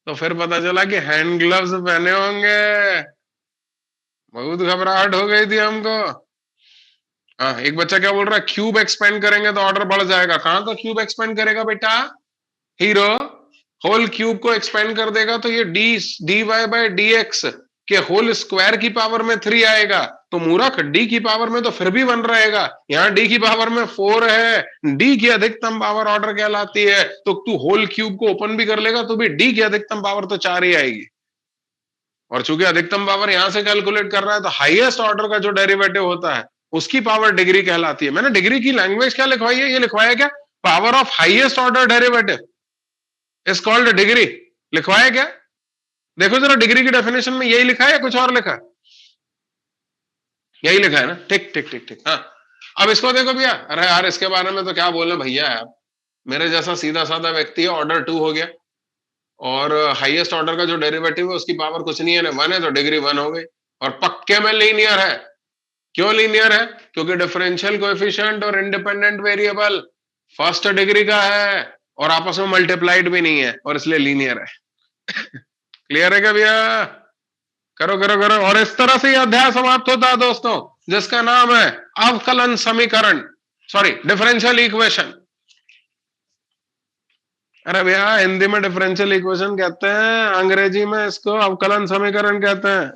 तो फिर पता चला कि हैंड ग्लव्स पहने होंगे। बहुत घबराहट हो गई थी हमको। हाँ, एक बच्चा क्या बोल रहा है, क्यूब एक्सपेंड करेंगे तो ऑर्डर बढ़ जाएगा। कहां का क्यूब एक्सपेंड करेगा बेटा? हीरो होल क्यूब को एक्सपेंड कर देगा तो ये d y by d x के होल स्क्वायर की पावर में 3 आएगा। तो मूर्ख, डी की पावर में तो फिर भी 1 रहेगा, यहाँ डी की पावर में 4 है। डी की अधिकतम पावर ऑर्डर कहलाती है। तो तू होल क्यूब को ओपन भी कर लेगा तो भी डी की अधिकतम पावर तो 4 ही आएगी। और चूंकि अधिकतम पावर यहां से कैलकुलेट कर रहा है, तो हाईएस्ट ऑर्डर का जो डेरिवेटिव होता है उसकी पावर डिग्री कहलाती है। मैंने डिग्री की लैंग्वेज क्या लिखवाई है, ये लिखवाया क्या, power of highest order derivative is called degree. लिखवाया क्या? देखो जरा, डिग्री की डेफिनेशन में यही लिखा है या कुछ और लिखा है? यही लिखा है ना, ठीक ठीक ठीक ठीक। हाँ, अब इसको देखो भैया, अरे यार इसके बारे में तो क्या बोले भैया यार, मेरे जैसा सीधा साधा व्यक्ति है, ऑर्डर 2 हो गया, और हाईएस्ट ऑर्डर का जो डेरिवेटिव है उसकी पावर कुछ नहीं है ना, 1 है, तो डिग्री 1 हो गई। और पक्के में लीनियर है। क्यों लीनियर है? क्योंकि डिफरेंशियल कोएफिशिएंट और इंडिपेंडेंट वेरिएबल फर्स्ट डिग्री का है, और आपस में मल्टीप्लाइड भी नहीं है, और इसलिए लीनियर है। क्लियर है क्या भैया? करो करो करो। और इस तरह से यह अध्याय समाप्त होता है दोस्तों, जिसका नाम है अवकलन समीकरण, सॉरी डिफरेंशियल इक्वेशन। अरे भैया हिंदी में डिफरेंशियल इक्वेशन कहते हैं, अंग्रेजी में इसको अवकलन समीकरण कहते हैं।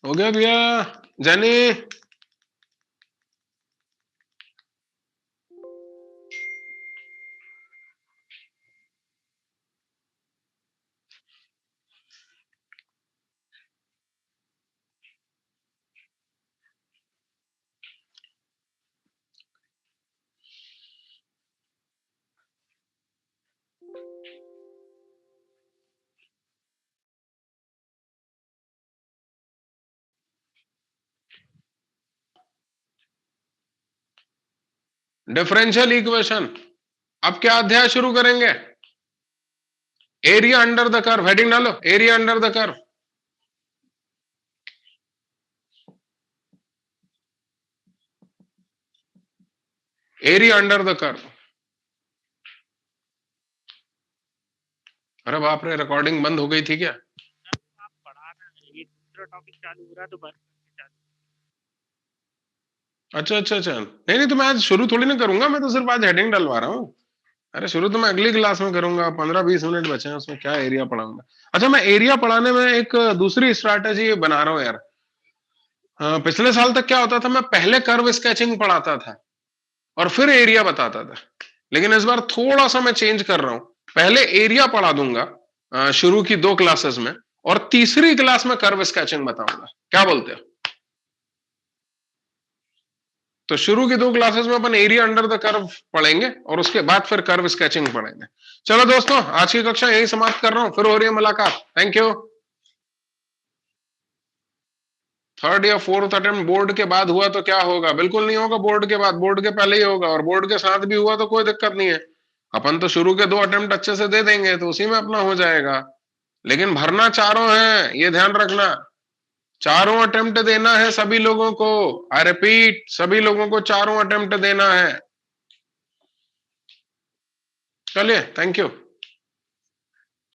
हो गया भैया? जनी, डिफरेंशियल इक्वेशन। अब क्या अध्याय शुरू करेंगे? Area under the curve, heading डालो, area under the curve. Area under the curve. अरे बाप रे, रिकॉर्डिंग बंद हो गई थी क्या? आप पढ़ाना है, ये दूसरा टॉपिक चालू हो रहा है तो बंद करके चालू। अच्छा अच्छा अच्छा, नहीं नहीं, तो मैं आज शुरू थोड़ी ना करूंगा, मैं तो सिर्फ आज हेडिंग डलवा रहा हूँ। अरे शुरू तो मैं अगली क्लास में करूंगा, 15-20 मिनट बचे हैं, उसमें क्या एरिया पढ़ाऊंगा। अच्छा, मैं एरिया पढ़ाने में एक दूसरी स्ट्रैटेजी बना रहा हूँ यार। पिछले साल तक क्या होता था, मैं पहले कर्व स्केचिंग पढ़ाता था और फिर एरिया बताता था। लेकिन इस बार थोड़ा सा मैं चेंज कर रहा हूं, पहले एरिया पढ़ा दूंगा शुरू की 2 क्लासेस में, और तीसरी क्लास में कर्व स्केचिंग बताऊंगा। क्या बोलते हो? तो शुरू की 2 क्लासेस में अपन एरिया अंडर द कर्व पढ़ेंगे और उसके बाद फिर कर्व स्केचिंग पढ़ेंगे। चलो दोस्तों, आज की कक्षा यही समाप्त कर रहा हूं, फिर हो रही है मुलाकात। Thank you. थर्ड या फोर्थ अटेम्प्ट बोर्ड के बाद हुआ तो क्या होगा? बिल्कुल नहीं होगा बोर्ड के बाद, बोर्ड के पहले ही होगा। और बोर्ड के साथ भी हुआ तो कोई दिक्कत नहीं है, अपन तो शुरू के 2 अटेम्प्ट अच्छे से दे देंगे तो उसी में अपना हो जाएगा। लेकिन भरना चारों है, ये ध्यान रखना, चारों अटेम्प्ट देना है सभी लोगों को। आई रिपीट, सभी लोगों को चारों अटेम्प्ट देना है। चलिए, थैंक यू।